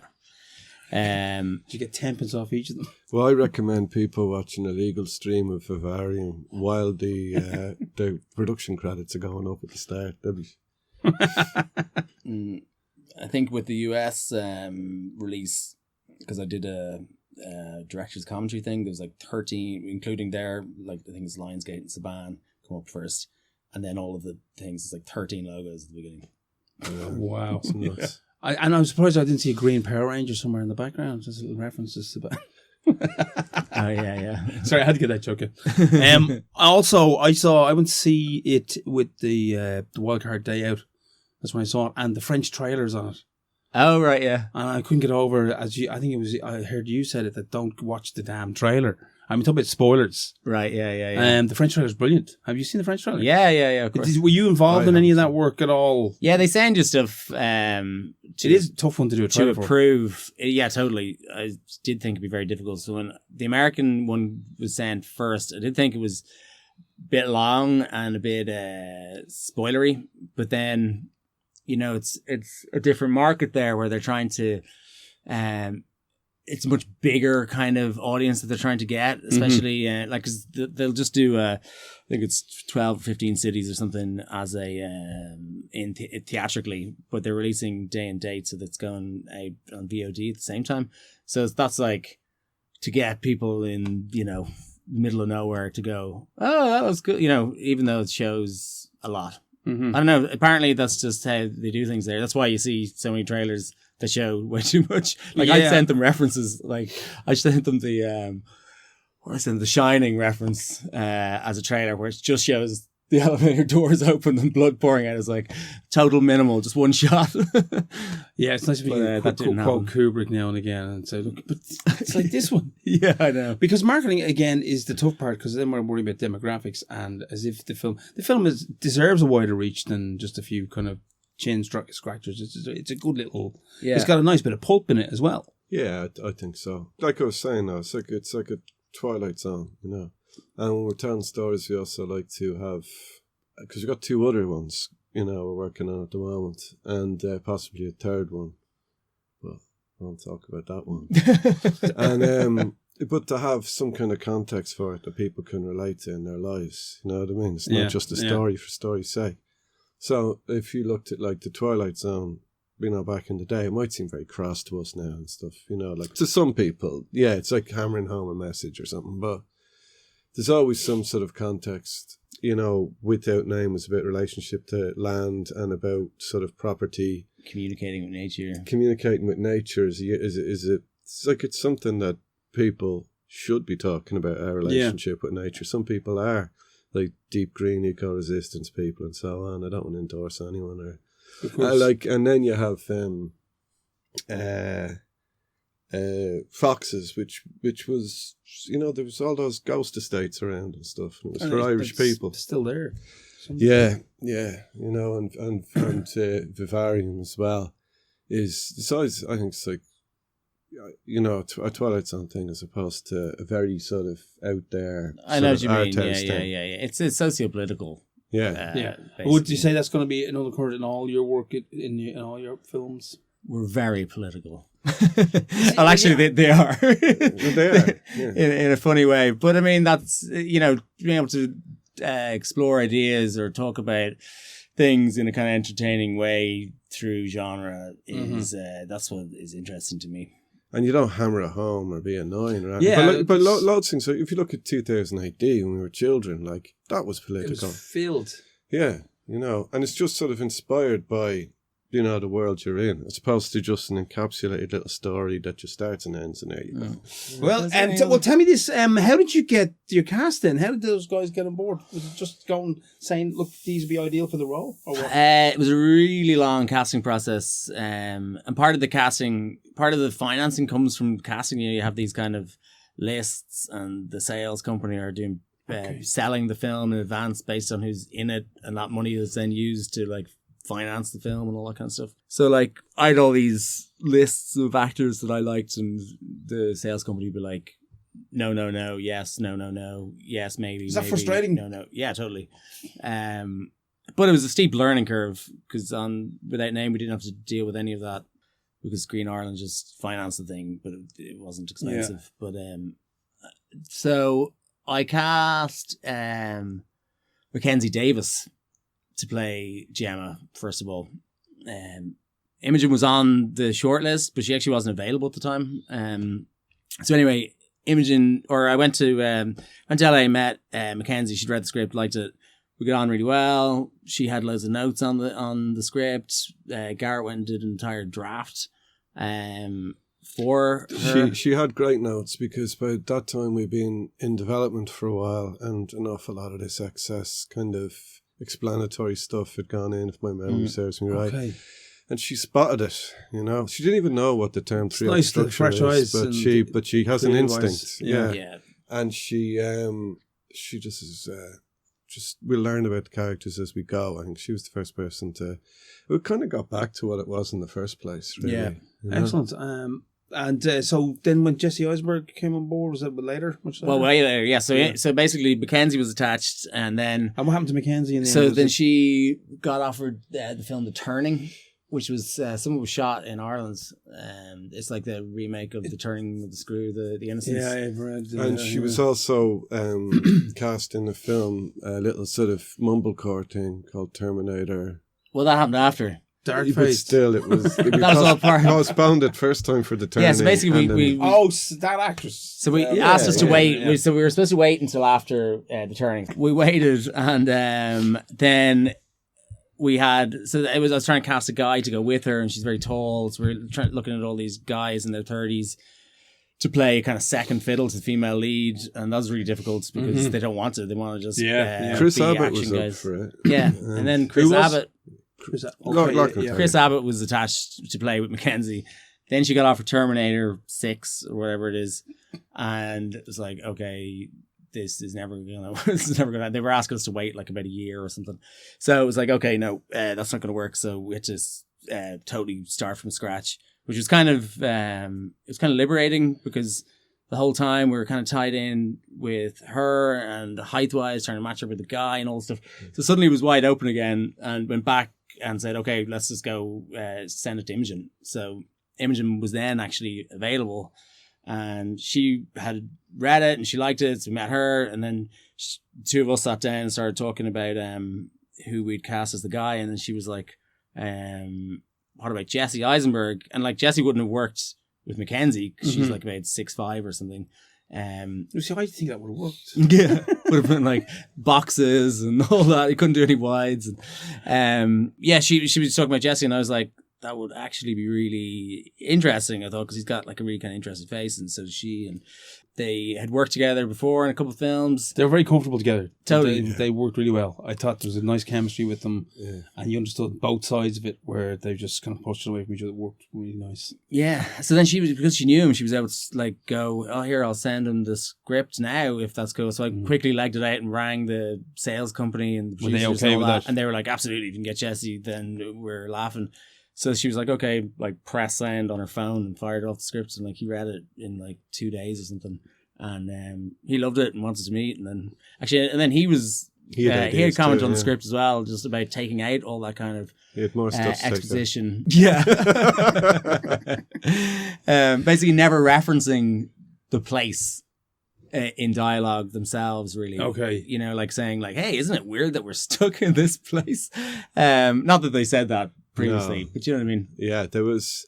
Speaker 1: You get 10 off each of them.
Speaker 3: Well, I recommend people watching a legal stream of Vivarium while the production credits are going up at the start.
Speaker 2: I think with the US release, because I did a director's commentary thing, there was like 13, including their, like, I think it's Lionsgate and Saban come up first, and then all of the things, it's like 13 logos at the beginning.
Speaker 1: Wow.
Speaker 3: That's nuts.
Speaker 1: And I'm surprised I didn't see a green Power Ranger somewhere in the background. There's little references to that.
Speaker 2: Oh, yeah.
Speaker 1: Sorry, I had to get that joke in. Also, I went to see it with the Wildcard Day Out. That's when I saw it, and the French trailers on it.
Speaker 2: Oh, right, yeah.
Speaker 1: And I couldn't get over, I heard you said it, that don't watch the damn trailer. I'm talking about spoilers.
Speaker 2: Right, yeah.
Speaker 1: The French trailer's brilliant. Have you seen the French trailer?
Speaker 2: Yeah, of course.
Speaker 1: Were you involved in any of that work at all?
Speaker 2: Yeah, they send you stuff.
Speaker 1: It is a tough one to do a trailer
Speaker 2: to approve. Yeah, totally. I did think it'd be very difficult. So when the American one was sent first, I did think it was a bit long and a bit spoilery, but then, it's a different market there where they're trying to, it's a much bigger kind of audience that they're trying to get, especially cause they'll just do, I think it's 12, 15 cities or something as theatrically, but they're releasing day and date. So that's going out on VOD at the same time. So that's like to get people in, middle of nowhere to go, oh, that was good. Even though it shows a lot. Mm-hmm. I don't know. Apparently, that's just how they do things there. That's why you see so many trailers that show way too much. Like I sent them references. Like I sent them the Shining reference as a trailer, where it just shows the elevator doors open and blood pouring out. It's like total minimal, just one shot.
Speaker 1: Yeah, it's nice to be quote Kubrick now and again and say, look, but it's like this one.
Speaker 2: Yeah, I know.
Speaker 1: Because marketing again is the tough part, because then we're worrying about demographics, and as if the film deserves a wider reach than just a few kind of chin scratchers. It's a good little. Yeah. It's got a nice bit of pulp in it as well.
Speaker 3: Yeah, I think so. Like I was saying, though, it's like a Twilight Zone, And when we're telling stories, we also like to have, because we've got two other ones, we're working on at the moment, and possibly a third one. Well, I won't talk about that one. And but to have some kind of context for it that people can relate to in their lives, you know what I mean? It's not just a story for story's sake. So if you looked at like the Twilight Zone, back in the day, it might seem very cross to us now and stuff, like to some people, yeah, it's like hammering home a message or something, but there's always some sort of context, Without Name is about relationship to land and about sort of property.
Speaker 2: Communicating with nature.
Speaker 3: It's something that people should be talking about, our relationship with nature. Some people are. like deep green eco-resistance people and so on. I don't want to endorse anyone. And then you have Foxes, which was, there was all those ghost estates around and stuff. And it was for Irish people.
Speaker 1: Still there.
Speaker 3: Yeah, and Vivarium as well is the size. I think it's like, a Twilight Zone thing as opposed to a very sort of out there.
Speaker 2: I know what you mean. Yeah. It's socio-political.
Speaker 3: Yeah.
Speaker 1: Would you say that's going to be another current in all your work in all your films?
Speaker 2: We're very political. Well, actually, they are.
Speaker 3: They are. Yeah.
Speaker 2: in a funny way. But I mean, that's, being able to explore ideas or talk about things in a kind of entertaining way through genre is that's what is interesting to me.
Speaker 3: And you don't hammer it home or be annoying or anything.
Speaker 1: Yeah,
Speaker 3: but loads of things. So if you look at 2000 AD when we were children, like, that was political.
Speaker 1: It was filled.
Speaker 3: Yeah, and it's just sort of inspired by, the world you're in, as opposed to just an encapsulated little story that just starts and ends, and there you go.
Speaker 1: Well, tell me this: how did you get your cast in? How did those guys get on board? Was it just going saying, "Look, these would be ideal for the role"? Or what?
Speaker 2: It was a really long casting process, and part of the financing comes from casting. You have these kind of lists, and the sales company are doing selling the film in advance based on who's in it, and that money is then used to finance the film and all that kind of stuff. So I had all these lists of actors that I liked, and the sales company would be like, no, yes, no, yes, maybe.
Speaker 1: Is that
Speaker 2: maybe,
Speaker 1: frustrating?
Speaker 2: No. Yeah, totally. But it was a steep learning curve because Without Name we didn't have to deal with any of that because Green Ireland just financed the thing, but it wasn't expensive. Yeah. But so I cast Mackenzie Davis to play Gemma, first of all. Imogen was on the shortlist, but she actually wasn't available at the time. So anyway, I went to LA, met Mackenzie. She'd read the script, liked it. We got on really well. She had loads of notes on the script. Garret went and did an entire draft for her.
Speaker 3: She had great notes because by that time we'd been in development for a while, and an awful lot of this excess kind of explanatory stuff had gone in, if my memory serves me right. Okay. And she spotted it, She didn't even know what the term three-act structure is, but she has an instinct. Yeah. And she just is we'll learn about the characters as we go. I think she was the first person we kind of got back to what it was in the first place, really.
Speaker 1: Yeah. Excellent. And so then when Jesse Eisenberg came on board, was that later? Much later?
Speaker 2: Well, way later, yeah. So basically Mackenzie was attached, and then...
Speaker 1: And what happened to Mackenzie in the end?
Speaker 2: So then she got offered the film The Turning, which was... some of it was shot in Ireland. It's like the remake of The Turning with the Screw, the Innocents.
Speaker 1: Yeah, I've read...
Speaker 3: and she was also cast in a film, a little sort of mumblecore thing called Terminator.
Speaker 2: Well, that happened after.
Speaker 1: Dark
Speaker 3: But
Speaker 1: face.
Speaker 3: still, it was
Speaker 2: that was all part.
Speaker 3: Postponed it first time for The Turning.
Speaker 2: Yeah, so basically we
Speaker 1: that actress.
Speaker 2: So we asked us to wait. Yeah. So we were supposed to wait until after The Turning. We waited, and then we had. So I was trying to cast a guy to go with her, and she's very tall. So we were looking at all these guys in their 30s to play kind of second fiddle to the female lead, and that was really difficult because they don't want to. They want to just
Speaker 3: Chris
Speaker 2: be
Speaker 3: Abbott
Speaker 2: action
Speaker 3: was
Speaker 2: guys.
Speaker 3: up for it.
Speaker 2: Yeah, and then Chris Abbott.
Speaker 1: Chris
Speaker 2: Abbott was attached to play with Mackenzie. Then she got off for Terminator 6 or whatever it is, and it was like, okay, this is never gonna. They were asking us to wait like about a year or something, so it was like, okay, no, that's not gonna work. So we had to totally start from scratch, which was kind of liberating because the whole time we were kind of tied in with her and height-wise, trying to match her with the guy and all this stuff. So suddenly it was wide open again, and went back and said, okay, let's just go send it to Imogen. So Imogen was then actually available, and she had read it and she liked it. So we met her, and then the two of us sat down and started talking about who we'd cast as the guy. And then she was like, what about Jesse Eisenberg? And like, Jesse wouldn't have worked with Mackenzie because she's like about 6'5" or something.
Speaker 1: See, I think that would have worked.
Speaker 2: Yeah, would have been like boxes and all that. He couldn't do any wides. And she was talking about Jesse, and I was like, that would actually be really interesting, I thought, because he's got like a really kind of interesting face, and so does she. And They had worked together before in a couple of films.
Speaker 1: They were very comfortable together.
Speaker 2: Totally.
Speaker 1: They worked really well. I thought there was a nice chemistry with them, and you understood both sides of it, where they just kind of pushed it away from each other. It worked really nice.
Speaker 2: Yeah. So then because she knew him, she was able to like go, oh, here, I'll send him the script now if that's cool. So I quickly legged it out and rang the sales company and the
Speaker 1: Were they
Speaker 2: producers
Speaker 1: okay
Speaker 2: and all
Speaker 1: with
Speaker 2: that.
Speaker 1: that?
Speaker 2: And they were like, absolutely, if you can get Jesse, then we're laughing. So she was like, okay, like press send on her phone and fired off the scripts, and like he read it in like 2 days or something. And he loved it and wanted to meet. And then he had commented on the script as well, just about taking out all that kind of
Speaker 3: He had more stuff to take
Speaker 2: exposition. Yeah. Basically never referencing the place in dialogue themselves, really.
Speaker 1: Okay.
Speaker 2: You know, like saying like, hey, isn't it weird that we're stuck in this place? Not that they said that previously, but you know what I mean?
Speaker 3: Yeah, there was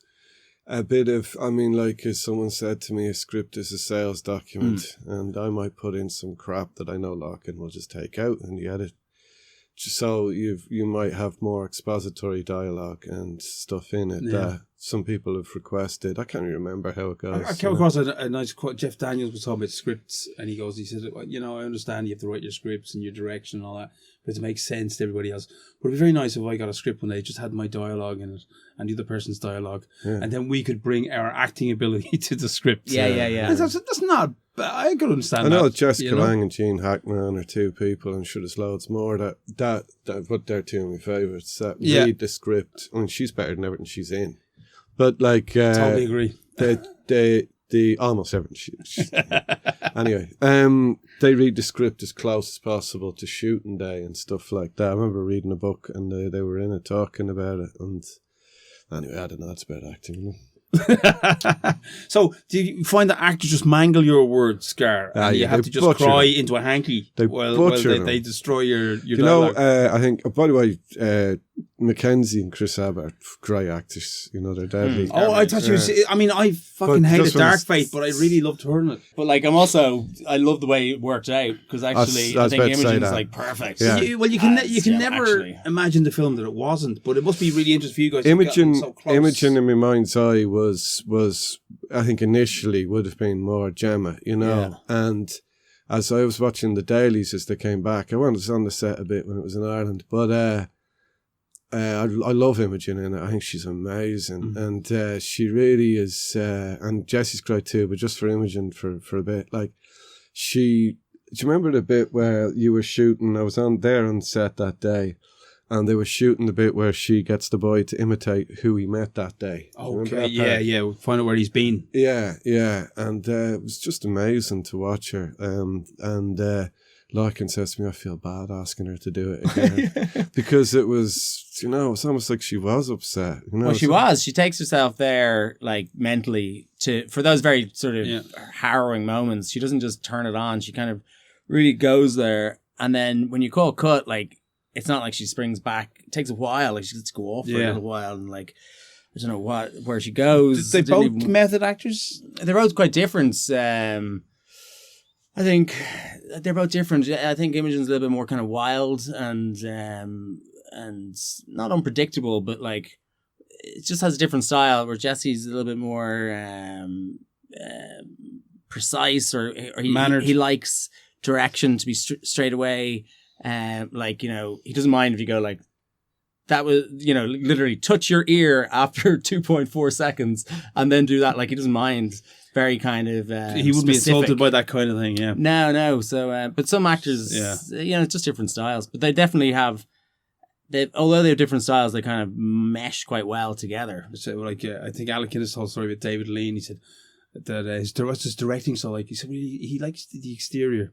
Speaker 3: a bit of, I mean, like as someone said to me, a script is a sales document, and I might put in some crap that I know Lorcan will just take out in the edit. Just so you might have more expository dialogue and stuff in it that some people have requested. I can't even remember how it goes.
Speaker 1: I came across a nice quote. Jeff Daniels was talking about scripts, and he said, well, you know, I understand you have to write your scripts and your direction and all that, but it makes sense to everybody else. But it'd be very nice if I got a script one day, just had my dialogue in it and the other person's dialogue, and then we could bring our acting ability to the script.
Speaker 2: Yeah.
Speaker 1: And that's not bad. I could understand
Speaker 3: I know
Speaker 1: that.
Speaker 3: Jessica Lange and Gene Hackman are two people, and sure there's loads more that but they're two of my favourites that read the script. I mean, she's better than everything she's in. But like
Speaker 1: Totally agree.
Speaker 3: The almost everything anyway, they read the script as close as possible to shooting day and stuff like that. I remember reading a book and they were in it talking about it, and anyway, I don't know, it's about acting, you know?
Speaker 1: So, do you find that actors just mangle your words, Scar? And you have to just cry into a hanky while they destroy your dialogue?
Speaker 3: I think, by the way, Mackenzie and Chris Abbott are great actors. You know, they're deadly.
Speaker 1: I thought you was, I mean, I fucking hated Dark Fate, but I really loved hearing it.
Speaker 2: But like, I love the way it worked out, because actually I think Imogen's like perfect.
Speaker 3: Yeah.
Speaker 1: You can never imagine the film that it wasn't, but it must be really interesting for you guys.
Speaker 3: Imogen,
Speaker 1: so close.
Speaker 3: Imogen in my mind's eye was I think initially would have been more Gemma, you know, and as I was watching the dailies as they came back, I was on the set a bit when it was in Ireland, but I love Imogen in it. I think she's amazing, and she really is. And Jessie's great too, but just for Imogen for a bit, like do you remember the bit where you were shooting? I was there on set that day, and they were shooting the bit where she gets the boy to imitate who he met that day.
Speaker 1: Okay, yeah. We'll find out where he's been.
Speaker 3: Yeah, and it was just amazing to watch her. And Lorcan says to me, I feel bad asking her to do it again because it was, you know, it's almost like she was upset. You know,
Speaker 2: well, she was. She takes herself there, like mentally, for those very sort of harrowing moments. She doesn't just turn it on. She kind of really goes there. And then when you call cut, like, it's not like she springs back. It takes a while. Like, she gets to go off for a little while, and like, I don't know where she goes.
Speaker 1: They both method actors?
Speaker 2: They're both quite different. I think they're both different. I think Imogen's a little bit more kind of wild and not unpredictable, but like it just has a different style. Where Jesse's a little bit more precise, or he likes direction to be straight away. Like, you know, he doesn't mind if you go like, that was, you know, literally touch your ear after 2.4 seconds and then do that. Like, he doesn't mind. Very kind of
Speaker 1: he wouldn't be insulted by that kind of thing. Yeah.
Speaker 2: No. So, but some actors, you know, it's just different styles. But they definitely have. Although they have different styles, they kind of mesh quite well together.
Speaker 1: So, like, I think Alec Guinness told a story with David Lean. He said that his directing. So, like, he said, well, he likes the exterior.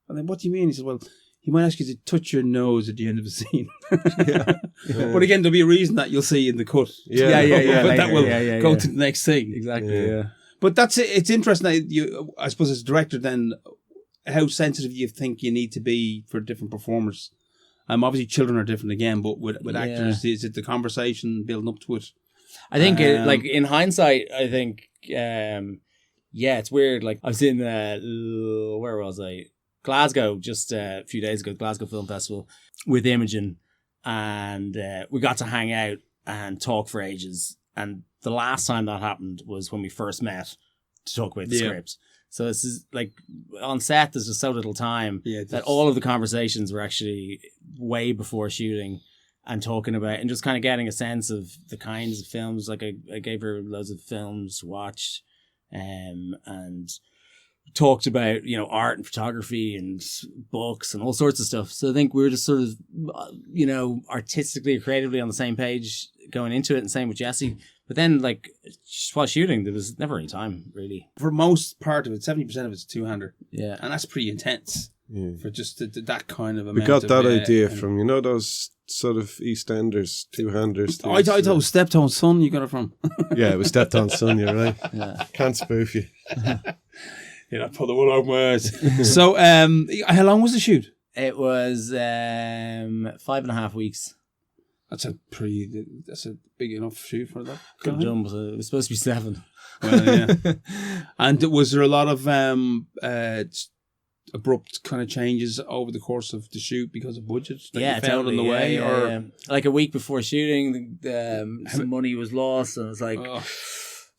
Speaker 1: And then, what do you mean? He said, well, he might ask you to touch your nose at the end of a scene. But again, there'll be a reason that you'll see in the cut.
Speaker 2: Yeah.
Speaker 1: But that will go to the next thing.
Speaker 2: Exactly. Yeah.
Speaker 1: But that's it. It's interesting that I suppose as a director, then how sensitive you think you need to be for different performers. Obviously children are different again, but with actors, is it the conversation building up to it?
Speaker 2: I think like in hindsight, I think it's weird. Like I was in where was I? Glasgow just a few days ago, Glasgow Film Festival with Imogen, and we got to hang out and talk for ages. And the last time that happened was when we first met to talk about the script. So this is like on set. There's just so little time that all of the conversations were actually way before shooting, and talking about and just kind of getting a sense of the kinds of films. Like I gave her loads of films to watch, and talked about, you know, art and photography and books and all sorts of stuff. So I think we were just sort of, you know, artistically or creatively on the same page going into it, and same with Jesse. But then, like, while shooting, there was never any time, really.
Speaker 1: For most part of it, 70% of it's two-hander.
Speaker 2: Yeah.
Speaker 1: And that's pretty intense for just that kind of amount.
Speaker 3: We got that
Speaker 1: of,
Speaker 3: idea from, you know, those sort of EastEnders, two-handers.
Speaker 1: I thought it was Steptone's Son you got it from.
Speaker 3: Yeah, it was Steptone's Son, you're right.
Speaker 2: Yeah.
Speaker 3: Can't spoof you.
Speaker 1: Yeah, I put the one over my eyes. So, how long was the shoot?
Speaker 2: It was 5.5 weeks.
Speaker 1: That's a big enough shoot for that.
Speaker 2: Could have done, but it was supposed to be 7.
Speaker 1: Well, yeah. And was there a lot of abrupt kind of changes over the course of the shoot because of budget that you found
Speaker 2: totally.
Speaker 1: on the way? Or
Speaker 2: like a week before shooting, some money was lost, and it's like...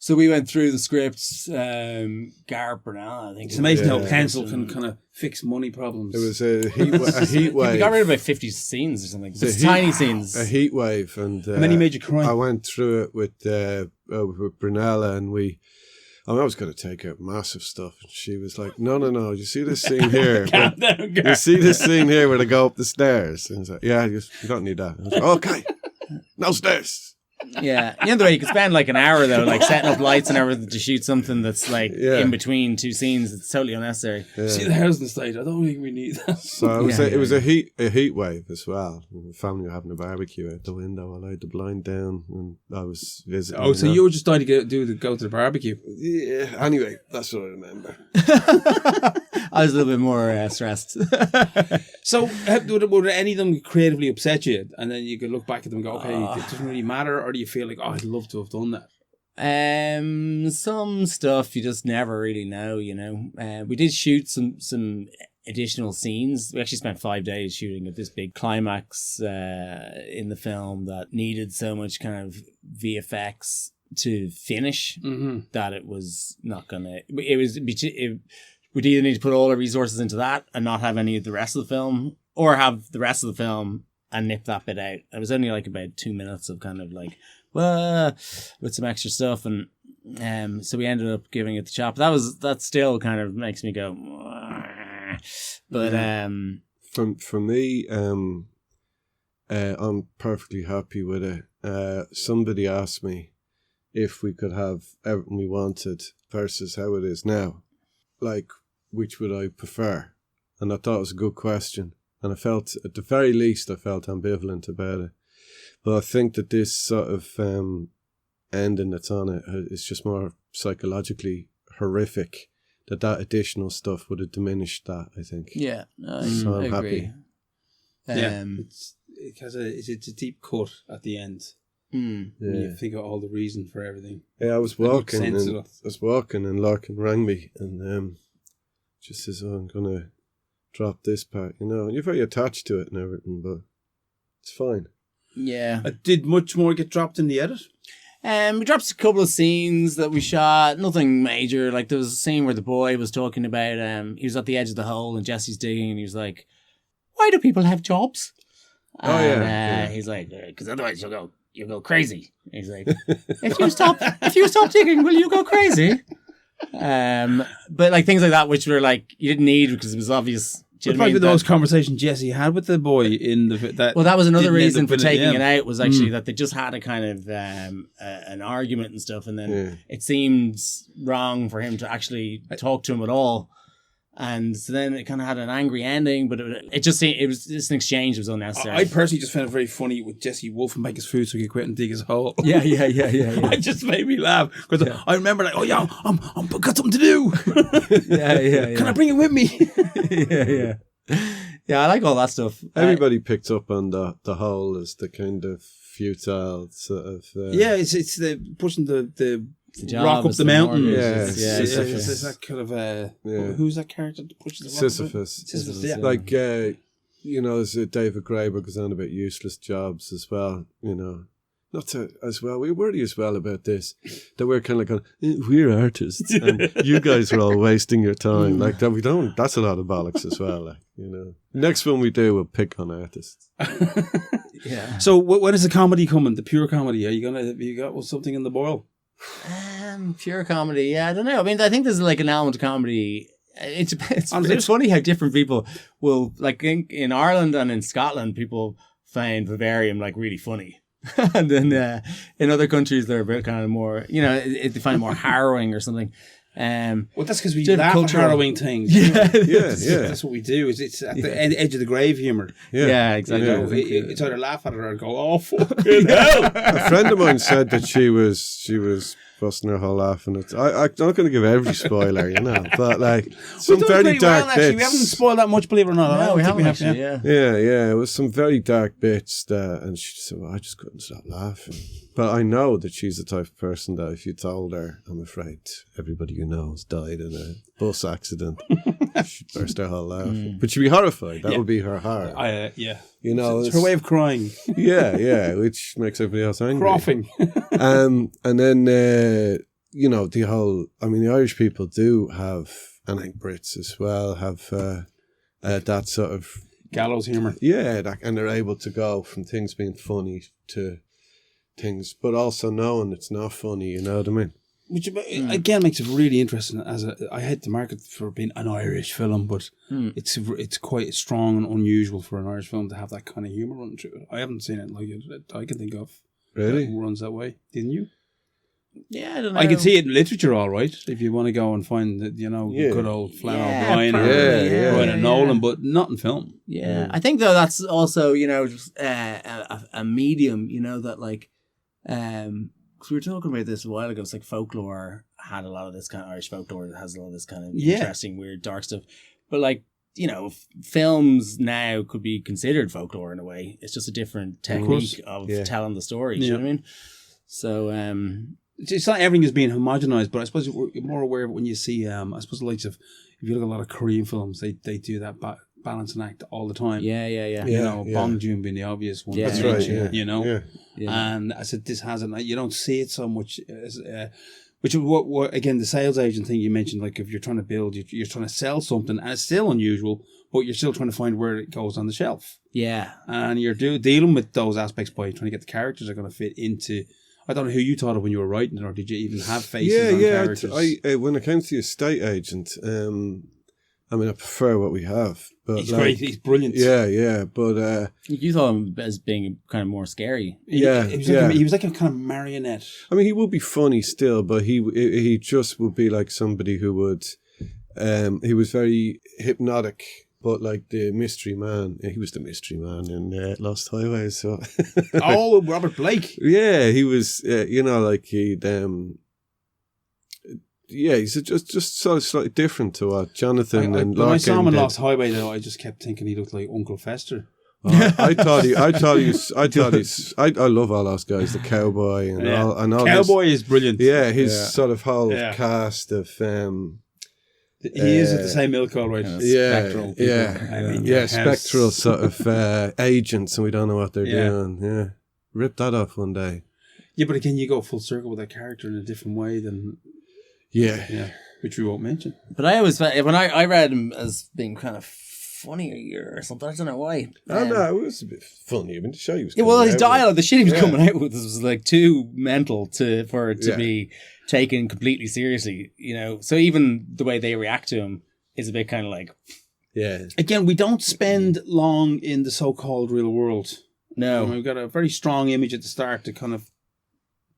Speaker 2: So we went through the scripts. Garret Bernal, I think.
Speaker 1: It's amazing how pencil can kind of fix money problems.
Speaker 3: It was a heat wave.
Speaker 2: We got rid of about 50 scenes or something. It's tiny scenes.
Speaker 3: A heat wave. And
Speaker 1: many major crime.
Speaker 3: I went through it with Brunella, and I was going to take out massive stuff. And she was like, no. You see this scene here?
Speaker 1: Calm down,
Speaker 3: you see this scene here where they go up the stairs? And it's like, yeah, you don't need that. I was like, okay, no stairs.
Speaker 2: Yeah. The other way, you could spend like an hour though, like setting up lights and everything to shoot something that's like in between two scenes. It's totally unnecessary.
Speaker 3: Yeah.
Speaker 1: See the housing estate? I don't think we need that.
Speaker 3: So it was a heat wave as well. The family were having a barbecue out the window. I laid the blind down and I was visiting.
Speaker 1: Oh, so you were just dying to go to the barbecue?
Speaker 3: Yeah. Anyway, that's what I remember.
Speaker 2: I was a little bit more stressed.
Speaker 1: So, would any of them creatively upset you, and then you could look back at them and go, "Okay, it doesn't really matter," or do you feel like, "Oh, I'd love to have done that"?
Speaker 2: Some stuff you just never really know. You know, we did shoot some additional scenes. We actually spent 5 days shooting at this big climax in the film that needed so much kind of VFX to finish that it was not gonna. We'd either need to put all our resources into that and not have any of the rest of the film, or have the rest of the film and nip that bit out. It was only like about 2 minutes of kind of like, with some extra stuff, and so we ended up giving it the chop. That still kind of makes me go, but
Speaker 3: for me, I'm perfectly happy with it. Somebody asked me if we could have everything we wanted versus how it is now, like, which would I prefer? And I thought it was a good question. And I felt, at the very least, ambivalent about it. But I think that this sort of ending that's on it is just more psychologically horrific. That additional stuff would have diminished that, I think.
Speaker 2: Yeah,
Speaker 3: so I'm
Speaker 2: agree.
Speaker 3: happy.
Speaker 1: It's a deep cut at the end. When you think of all the reason for everything.
Speaker 3: Yeah, I was walking and Lorcan rang me and just says, "Oh, I'm gonna drop this part," you know. You're very attached to it and everything, but it's fine.
Speaker 2: Yeah.
Speaker 1: Did much more get dropped in the edit?
Speaker 2: We dropped a couple of scenes that we shot, nothing major. Like there was a scene where the boy was talking about he was at the edge of the hole and Jesse's digging and he was like, "Why do people have jobs?" He's like, "Because otherwise you'll go crazy." He's like, if you stop digging, will you go crazy? But like things like that, which were like you didn't need because it was obvious.
Speaker 1: But probably those conversations Jesse had with the boy in that.
Speaker 2: Well, that was another reason for taking it out, was actually that they just had a kind of an argument and stuff, and then it seemed wrong for him to actually talk to him at all. And so then it kind of had an angry ending, but it was just an exchange that was unnecessary.
Speaker 1: I personally just found it very funny with Jesse Wolf and make his food so he could quit and dig his hole.
Speaker 2: Yeah.
Speaker 1: It just made me laugh because I remember like, "Oh yeah, I'm got something to do."
Speaker 2: yeah.
Speaker 1: Can I bring it with me?
Speaker 2: Yeah, I like all that stuff.
Speaker 3: Everybody picked up on the hole as the kind of futile sort of.
Speaker 1: It's the pushing the rock up the mountain. It's that kind of who's that character that pushes the rock?
Speaker 3: Sisyphus. Yeah. Like there's David Graeber goes on about useless jobs as well. You know, not to as well. We worry as well about this that we're kind of going, we're artists, and you guys are all wasting your time. Like that, we don't. That's a lot of bollocks as well. Like, you know, next one we do, we'll pick on artists.
Speaker 2: Yeah.
Speaker 1: So when is the comedy coming? The pure comedy? Have you got something in the boil?
Speaker 2: Pure comedy. Yeah, I don't know. I mean, I think there's like an element of comedy. It's funny how different people will, like in Ireland and in Scotland, people find Vivarium like really funny. And then in other countries, they're a bit kind of more, you know, they find it more harrowing or something.
Speaker 1: Well, that's because we laugh at harrowing things.
Speaker 3: Yeah.
Speaker 1: That's what we do. It's at the edge of the grave humour.
Speaker 2: Yeah, exactly.
Speaker 1: You know, it's either laugh at it or go, oh, fucking hell.
Speaker 3: A friend of mine said that she was busting her whole laugh, and I'm not going to give every spoiler, you know, but like some very dark bits.
Speaker 1: We haven't spoiled that much, believe it or not.
Speaker 2: No, we haven't actually.
Speaker 3: Yeah. It was some very dark bits and she said, well, I just couldn't stop laughing. But I know that she's the type of person that if you told her, I'm afraid everybody you know has died in a bus accident, she'd burst her whole laughing. But she'd be horrified. That would be her heart. You know,
Speaker 1: it's her way of crying.
Speaker 3: Yeah, which makes everybody else angry.
Speaker 1: Frothing.
Speaker 3: And then, you know, the Irish people do have, and I think Brits as well, have that sort of
Speaker 1: gallows humour.
Speaker 3: Yeah, and they're able to go from things being funny to things, but also knowing it's not funny, you know what I mean?
Speaker 1: Which again makes it really interesting. I hate the market for being an Irish film, but it's quite strong and unusual for an Irish film to have that kind of humour running through it. I haven't seen it like it I can think of.
Speaker 3: Really?
Speaker 1: That runs that way. Didn't you?
Speaker 2: Yeah, I don't know.
Speaker 1: I can see it in literature, all right. If you want to go and find the, good old Flann O'Brien or Brian Nolan, but not in film.
Speaker 2: Yeah, I think though that's also just a medium, that like, because we were talking about this a while ago. It's like folklore had a lot of this kind of Irish folklore that has a lot of this kind of interesting, weird, dark stuff. But like, films now could be considered folklore in a way. It's just a different technique of telling the story. You know what I mean? So
Speaker 1: it's not everything is being homogenized, but I suppose you're more aware of it when you see, I suppose the likes of, if you look at a lot of Korean films, they do that balancing act all the time.
Speaker 2: Yeah.
Speaker 1: Bong Joon being the obvious one.
Speaker 2: Yeah,
Speaker 3: that's right.
Speaker 1: And I said this hasn't. You don't see it so much. Which is what again the sales agent thing you mentioned. Like if you're trying to build, you're trying to sell something, and it's still unusual, but you're still trying to find where it goes on the shelf.
Speaker 2: Yeah,
Speaker 1: and you're dealing with those aspects by trying to get the characters that are going to fit into. I don't know who you thought of when you were writing it, or did you even have faces on characters?
Speaker 3: I when it came to the estate agent, I prefer what we have. But
Speaker 1: he's great. He's brilliant.
Speaker 3: Yeah. But
Speaker 2: you thought him as being kind of more scary.
Speaker 1: He was like a kind of marionette.
Speaker 3: I mean, he would be funny still, but he just would be like somebody who would. He was very hypnotic. But like the mystery man, he was the mystery man in Lost Highways. So,
Speaker 1: Robert Blake.
Speaker 3: Yeah, he was. Like he'd. He's just sort of slightly different to what Jonathan and Lorcan
Speaker 1: when I saw him in
Speaker 3: did.
Speaker 1: Lost Highway, though, I just kept thinking he looked like Uncle Fester.
Speaker 3: I love all those guys, the cowboy and all.
Speaker 1: Cowboy is brilliant.
Speaker 3: Yeah, his sort of whole cast of.
Speaker 1: He is at the same ilk, all right. Spectral people.
Speaker 3: Spectral sort of agents, and we don't know what they're doing. Yeah, rip that off one day.
Speaker 1: Yeah, but again, you go full circle with that character in a different way than.
Speaker 3: Yeah,
Speaker 1: which we won't mention.
Speaker 2: But I always when I read him as being kind of funnier or something. I don't know why.
Speaker 3: No, it was a bit funny. I mean, the show he was.
Speaker 2: His dialogue, the shit he was coming out with, was like too mental for it to be taken completely seriously. So even the way they react to him is a bit kind of like.
Speaker 3: Yeah.
Speaker 1: Again, we don't spend long in the so-called real world.
Speaker 2: No,
Speaker 1: we've got a very strong image at the start to kind of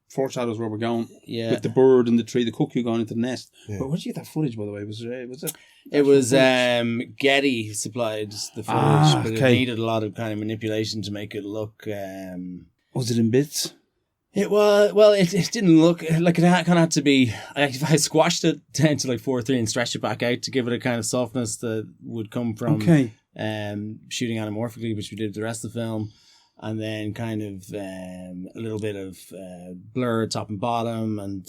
Speaker 1: foreshadows where we're going.
Speaker 2: Yeah,
Speaker 1: with the bird and the tree, the cuckoo going into the nest. Yeah. But where did you get that footage, by the way? Was it?
Speaker 2: It was Getty supplied the footage, but it needed a lot of kind of manipulation to make it look.
Speaker 1: Was it in bits?
Speaker 2: It was. Well, it didn't look like it kind of had to be. I squashed it down to like 4:3 and stretched it back out to give it a kind of softness that would come from shooting anamorphically, which we did with the rest of the film. And then kind of a little bit of blur top and bottom and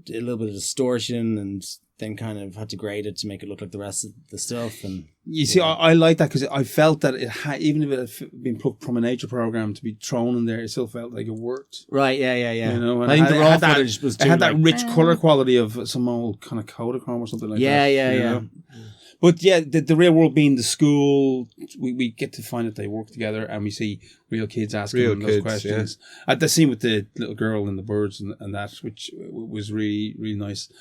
Speaker 2: a little bit of distortion, and then kind of had to grade it to make it look like the rest of the stuff. And
Speaker 1: You see, I like that because I felt that it had, even if it had been plucked from a nature program to be thrown in there, it still felt like it worked.
Speaker 2: Right, yeah.
Speaker 1: You know, and
Speaker 2: I think the raw
Speaker 1: had that-
Speaker 2: footage was too,
Speaker 1: It had that
Speaker 2: like,
Speaker 1: rich color quality of some old kind of Kodachrome or something like that.
Speaker 2: Yeah.
Speaker 1: you know? But yeah, the real world being the school, we get to find that they work together and we see real kids asking
Speaker 3: Real
Speaker 1: them those
Speaker 3: kids,
Speaker 1: questions. At the scene with the little girl and the birds and that, which was really, really nice.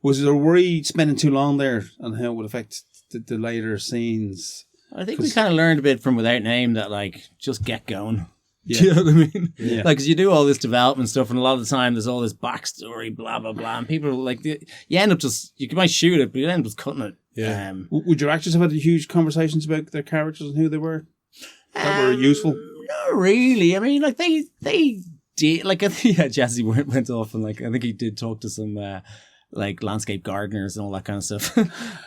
Speaker 1: Was there a worry spending too long there and how it would affect the later scenes?
Speaker 2: I think we kind of learned a bit from Without Name that, like, just get going.
Speaker 1: Yeah.
Speaker 2: Do you know what I mean?
Speaker 1: Yeah.
Speaker 2: Like, because you do all this development stuff, and a lot of the time there's all this backstory, blah, blah, blah, and people, like, you end up just, you might shoot it, but you end up just cutting it.
Speaker 3: Yeah.
Speaker 1: Would your actors have had huge conversations about their characters and who they were? That were useful?
Speaker 2: Not really. I mean, like, they did, like, I think Jesse went off and, like, I think he did talk to some, like, landscape gardeners and all that kind of stuff.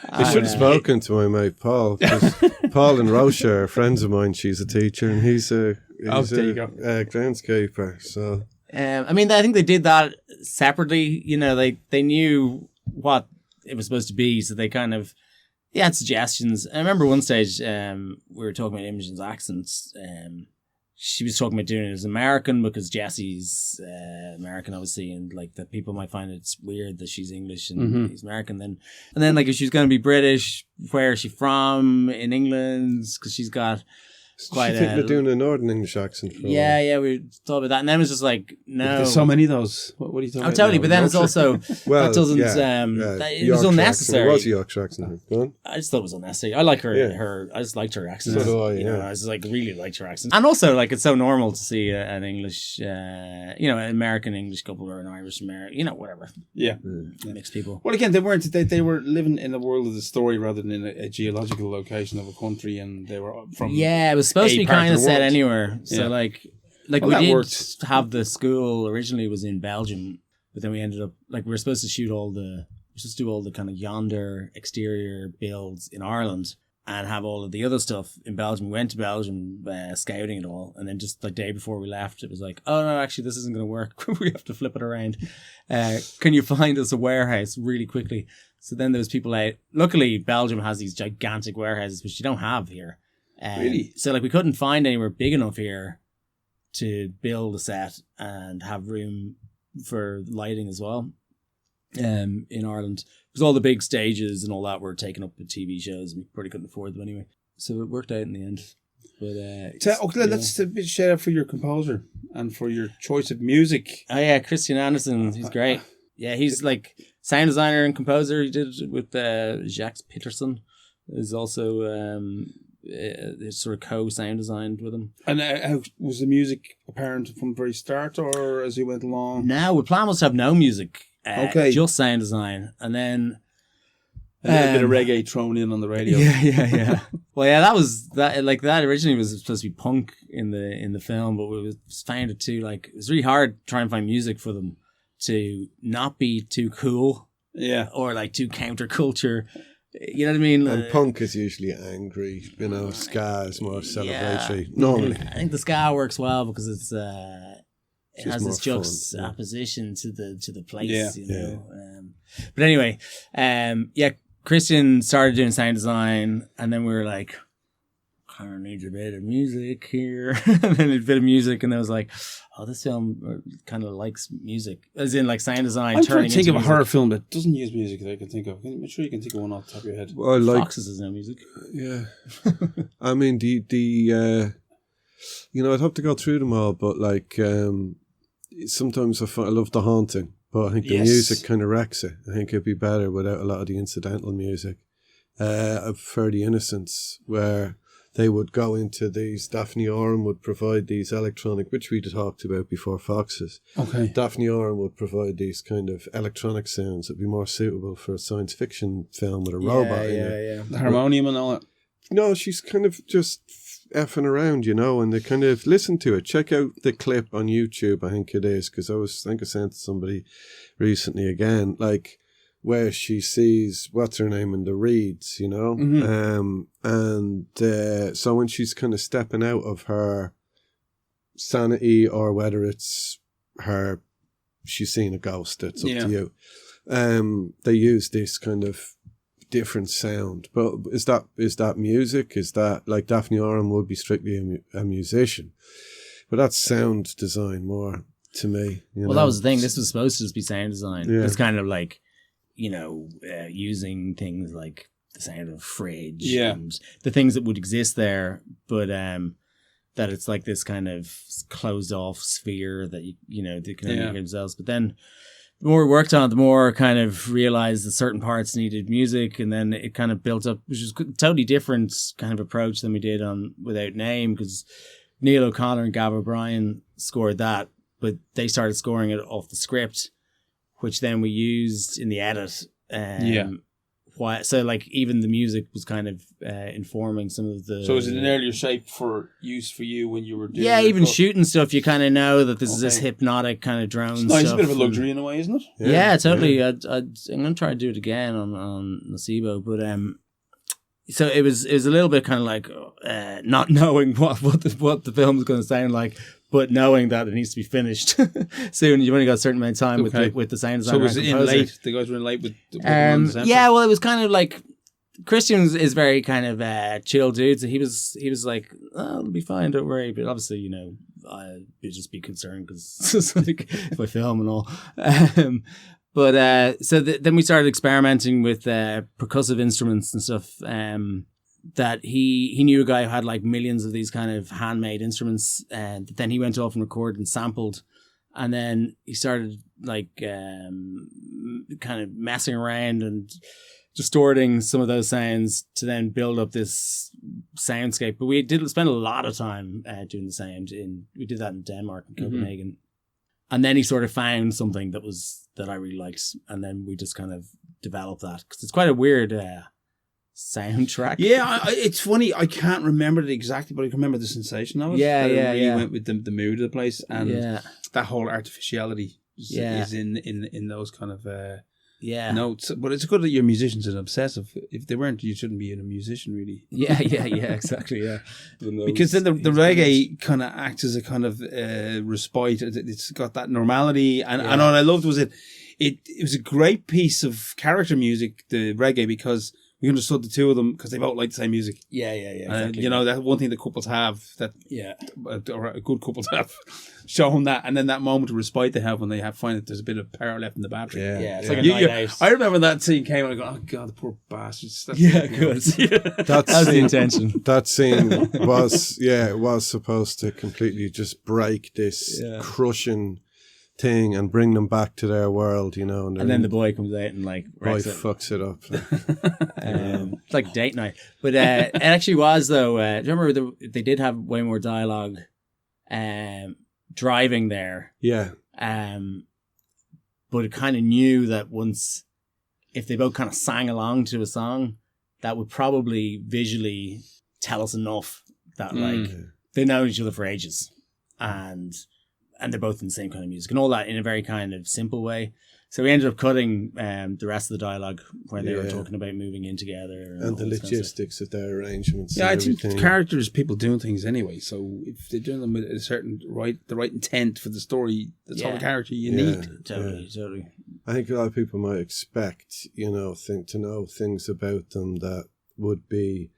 Speaker 3: I should have spoken to my mate Paul, because Paul and Rocha are friends of mine. She's a teacher and he's a
Speaker 1: there you go.
Speaker 3: groundskeeper. So
Speaker 2: I mean, I think they did that separately. You know, they knew what it was supposed to be, so they kind of had suggestions. I remember one stage we were talking about Imogen's accents. She was talking about doing it as American because Jesse's American, obviously, and like that people might find it's weird that she's English and he's American. And then like if she's going to be British, where is she from in England? Because she's got quite
Speaker 3: I think they're doing a Northern English accent for a while.
Speaker 2: yeah, we thought about that, and then it was just like no,
Speaker 1: There's so many of those. What are you talking
Speaker 2: oh
Speaker 1: about?
Speaker 2: totally.
Speaker 1: now?
Speaker 2: But then it's also
Speaker 3: Well,
Speaker 2: that doesn't it was unnecessary.
Speaker 3: It was a Yorkshire accent. Go on.
Speaker 2: I just thought it was unnecessary. I like her.
Speaker 3: Yeah.
Speaker 2: I just liked her accent.
Speaker 3: So do I,
Speaker 2: You know,
Speaker 3: yeah.
Speaker 2: I just like really liked her accent. And also, like, it's so normal to see an English, an American English couple or an Irish American, whatever,
Speaker 1: Yeah.
Speaker 2: mixed people.
Speaker 1: Well, again, they weren't. They were living in the world of the story rather than in a geological location of a country, and they were from.
Speaker 2: Yeah, it was supposed to
Speaker 1: a
Speaker 2: be
Speaker 1: part
Speaker 2: kind
Speaker 1: of
Speaker 2: of
Speaker 1: the
Speaker 2: set
Speaker 1: world.
Speaker 2: anywhere. So
Speaker 1: Yeah.
Speaker 2: like
Speaker 1: Well,
Speaker 2: we
Speaker 1: that
Speaker 2: did
Speaker 1: worked.
Speaker 2: have the school originally was in Belgium, but then we ended up like we were supposed to shoot we were supposed to do all the kind of Yonder exterior builds in Ireland and have all of the other stuff in Belgium. We went to Belgium scouting it all, and then just like day before we left, it was like, oh no, actually this isn't going to work. We have to flip it around. Can you find us a warehouse really quickly? So then there was people out. Luckily, Belgium has these gigantic warehouses which you don't have here.
Speaker 1: Really?
Speaker 2: So like we couldn't find anywhere big enough here to build a set and have room for lighting as well. In Ireland, because all the big stages and all that were taken up with TV shows, and we probably couldn't afford them anyway. So it worked out in the end. But
Speaker 1: Let's a bit shout out for your composer and for your choice of music.
Speaker 2: oh yeah, Christian Andersen, he's great. Yeah, he's like sound designer and composer. He did it with Jacques Peterson. Is also sort of co-sound designed with him.
Speaker 1: And how was the music apparent from the very start, or as you went along?
Speaker 2: Now, the plan was to have no music.
Speaker 1: Okay.
Speaker 2: Just sound design. And then
Speaker 1: A little bit of reggae thrown in on the radio.
Speaker 2: Yeah. Well, yeah, that originally was supposed to be punk in the film, but we found it too, like, it was really hard to try and find music for them to not be too cool.
Speaker 1: Yeah.
Speaker 2: Or like too counterculture. You know what I mean?
Speaker 3: And punk is usually angry, ska is more celebratory.
Speaker 2: Yeah.
Speaker 3: Normally.
Speaker 2: I think the ska works well because it's it
Speaker 3: Just
Speaker 2: has
Speaker 3: more
Speaker 2: this
Speaker 3: fun,
Speaker 2: juxtaposition to the place,
Speaker 1: Yeah.
Speaker 2: you know. But anyway, Christian started doing sound design, and then we were like, kind of needs a bit of music here, and then a bit of music, and I was like, oh, this film kind of likes music, as in like sound design.
Speaker 1: I'm trying
Speaker 2: turning
Speaker 1: to think
Speaker 2: into
Speaker 1: of a
Speaker 2: music.
Speaker 1: horror film that doesn't use music that I can think of. I'm sure you can think of one off the top of your head.
Speaker 3: Well, I like,
Speaker 2: Foxes has no music.
Speaker 3: yeah. I mean, the I'd have to go through them all, but like, sometimes I love The Haunting, but I think the
Speaker 1: Yes.
Speaker 3: music kind of wrecks it. I think it'd be better without a lot of the incidental music. I prefer The Innocents, where they would go into these, Daphne Oram would provide these electronic, which we talked about before, Foxes.
Speaker 1: Okay.
Speaker 3: Daphne Oram would provide these kind of electronic sounds that would be more suitable for a science fiction film with a robot in it.
Speaker 1: The harmonium and all that.
Speaker 3: No, she's kind of just effing around, and they kind of listen to it. Check out the clip on YouTube, I think it is, because I think I sent to somebody recently again, like where she sees, what's her name, in the reeds, so when she's kind of stepping out of her sanity, or whether it's she's seen a ghost, it's up to you. They use this kind of different sound. But is that music? Is that like Daphne Oram would be strictly a musician? But that's sound design more to me.
Speaker 2: Well, that was the thing. This was supposed to just be sound design.
Speaker 3: Yeah.
Speaker 2: It's kind of like, using things like the sound of a fridge and the things that would exist there, but that it's like this kind of closed off sphere that they can only hear themselves. But then the more we worked on it, the more kind of realized that certain parts needed music, and then it kind of built up, which was a totally different kind of approach than we did on Without Name, because Neil O'Connor and Gav O'Brien scored that, but they started scoring it off the script, which then we used in the edit. So like even the music was kind of informing some of the.
Speaker 1: So was it an earlier shape for use for you when you were doing?
Speaker 2: Yeah, even shooting stuff, you kind of know that this is this hypnotic kind of drone stuff.
Speaker 1: It's a bit of a luxury in a way, isn't it?
Speaker 2: Yeah, totally. I'm gonna try to do it again on Nocebo, but so it was a little bit kind of like not knowing what the film is going to sound like, but knowing that it needs to be finished soon. You've only got a certain amount of time with the sound designer.
Speaker 1: So was it in late? The guys were in late with
Speaker 2: yeah, well, it was kind of like Christian is very kind of chill dude, so he was like, oh, it'll be fine, don't worry. But obviously, I'd just be concerned because it's like my film and all. But then we started experimenting with percussive instruments and stuff. That he knew a guy who had like millions of these kind of handmade instruments, and then he went off and recorded and sampled, and then he started like kind of messing around and distorting some of those sounds to then build up this soundscape. But we did spend a lot of time doing the sound we did that in Denmark and Copenhagen. And then he sort of found something that I really liked, and then we just kind of developed that, because it's quite a weird soundtrack.
Speaker 1: Yeah, it's funny. I can't remember it exactly, but I can remember the sensation of it.
Speaker 2: Yeah,
Speaker 1: Really went with the mood of the place, and that whole artificiality is in those kind of notes. But it's good that you're musicians and obsessive. If they weren't, you shouldn't be a musician, really.
Speaker 2: Yeah, exactly. Yeah,
Speaker 1: because then the reggae kind of acts as a kind of respite. It's got that normality, and what I loved was it was a great piece of character music, the reggae, because we understood the two of them because they both like the same music.
Speaker 2: Yeah. Exactly.
Speaker 1: That one thing that couples have or a good couples have shown that, and then that moment of respite they have when they find that there's a bit of power left in the battery.
Speaker 2: Yeah, it's like a night out.
Speaker 1: I remember that scene came and I go, oh god, the poor bastards.
Speaker 2: Good. That was the intention.
Speaker 3: That scene was supposed to completely just break this crushing thing and bring them back to their world, and
Speaker 2: then the boy comes out and like
Speaker 3: fucks it up.
Speaker 2: It's like date night, but it actually was though. Do you remember they did have way more dialogue driving there?
Speaker 3: Yeah.
Speaker 2: But it kind of knew that once, if they both kind of sang along to a song, that would probably visually tell us enough that like they know each other for ages, and they're both in the same kind of music and all that in a very kind of simple way. So we ended up cutting the rest of the dialogue where they were talking about moving in together
Speaker 3: and the logistics of their arrangements.
Speaker 1: Yeah, I think characters, people doing things anyway. So if they're doing them with a certain the right intent for the story, that's all the character you need.
Speaker 2: Totally.
Speaker 3: I think a lot of people might expect, to know things about them that would be,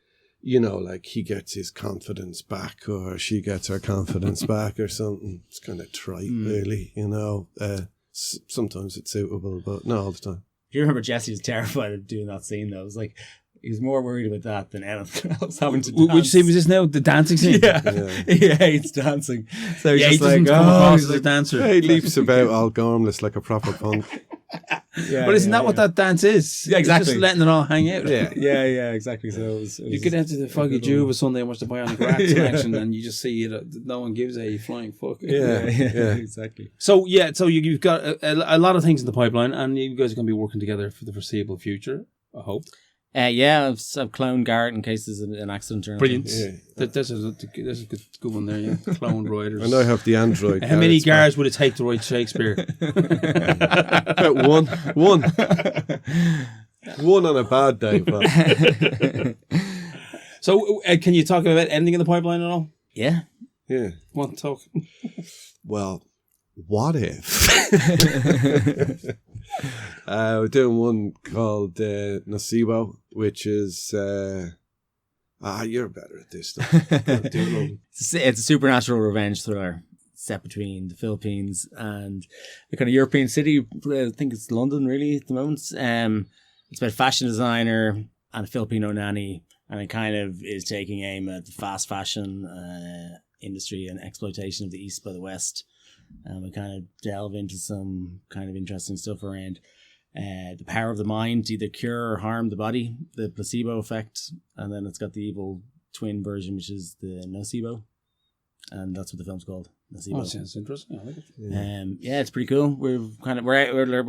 Speaker 3: like he gets his confidence back or she gets her confidence back or something. It's kind of trite, really, sometimes it's suitable, but not all the time.
Speaker 2: Do you remember Jesse was terrified of doing that scene, though? It was like, he was more worried about that than anything else, having to dance.
Speaker 1: Which scene was this now? The dancing scene?
Speaker 2: Yeah. He hates dancing. So he's just
Speaker 1: he doesn't come across as a dancer.
Speaker 3: He leaps about all gormless like a proper punk.
Speaker 1: But isn't that what that dance is?
Speaker 2: Yeah, exactly.
Speaker 1: It's just letting it all hang out.
Speaker 2: Yeah, exactly. So it was
Speaker 1: you get into the Foggy Jew of a Sunday and watch the Bionic Rat selection, and you just see it. No one gives a flying fuck.
Speaker 3: Yeah,
Speaker 2: exactly.
Speaker 1: So you've got a lot of things in the pipeline, and you guys are going to be working together for the foreseeable future, I hope.
Speaker 2: I've cloned Garret in case there's an accident.
Speaker 1: Brilliant. There's a good one there. Yeah, cloned riders.
Speaker 3: And I have the android.
Speaker 1: How many Garrets would it take to write Shakespeare?
Speaker 3: About one. One on a bad day.
Speaker 1: So, can you talk about anything in the pipeline at all?
Speaker 2: Yeah.
Speaker 3: Yeah.
Speaker 1: Want to talk?
Speaker 3: Well, what if? We're doing one called Nocebo, which is you're better at this stuff.
Speaker 2: It's a supernatural revenge thriller set between the Philippines and the kind of European city. I think it's London, really, at the moment. It's about a fashion designer and a Filipino nanny, and it kind of is taking aim at the fast fashion industry and exploitation of the East by the West. And we kind of delve into some kind of interesting stuff around the power of the mind to either cure or harm the body, the placebo effect, and then it's got the evil twin version, which is the nocebo, and that's what the film's called. Nocebo.
Speaker 1: Oh, sounds interesting. I like it.
Speaker 2: Yeah, it's pretty cool. We're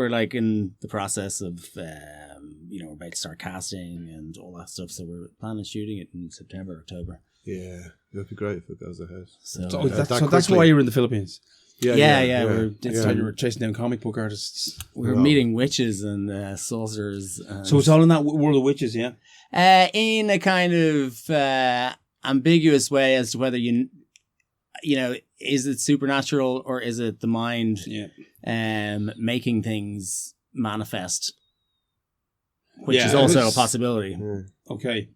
Speaker 2: like in the process of we're about to start casting and all that stuff, so we're planning on shooting it in September, October.
Speaker 3: Yeah, it'd be great if it goes ahead.
Speaker 1: So that's why you're in the Philippines.
Speaker 2: Yeah.
Speaker 1: You were chasing down comic book artists.
Speaker 2: We were meeting witches and sorcerers.
Speaker 1: So it's all in that world of witches, yeah?
Speaker 2: In a kind of ambiguous way as to whether is it supernatural or is it the mind making things manifest, which is also a possibility.
Speaker 3: Yeah.
Speaker 1: Okay.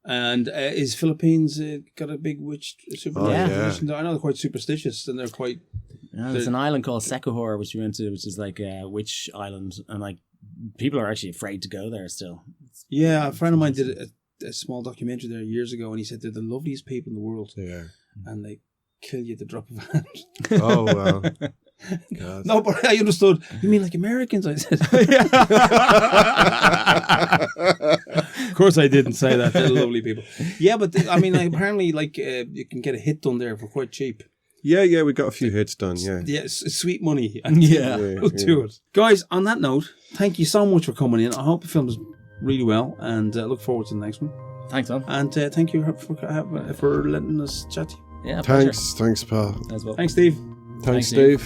Speaker 1: And is Philippines got a big witch supernatural? I know they're quite superstitious and they're quite...
Speaker 2: there's an island called Secuhor, which we went to, which is like a witch island, and like people are actually afraid to go there still.
Speaker 1: Yeah, a friend of mine did a small documentary there years ago, and he said they're the loveliest people in the world.
Speaker 3: Yeah.
Speaker 1: And they kill you at the drop of a hat.
Speaker 3: Oh, wow. God.
Speaker 1: No, but I understood. You mean like Americans? I said. Of course, I didn't say that. They're lovely people. Yeah, but apparently, you can get a hit done there for quite cheap.
Speaker 3: Yeah, we got a few hits done. Yeah,
Speaker 1: sweet money.
Speaker 2: We'll
Speaker 1: do it, guys. On that note, thank you so much for coming in. I hope the film is really well, and look forward to the next one.
Speaker 2: Thanks, man.
Speaker 1: And thank you for letting us chat to you.
Speaker 2: Yeah,
Speaker 3: thanks, Paul.
Speaker 2: As well.
Speaker 1: Thanks, Steve.
Speaker 3: Thanks, Steve.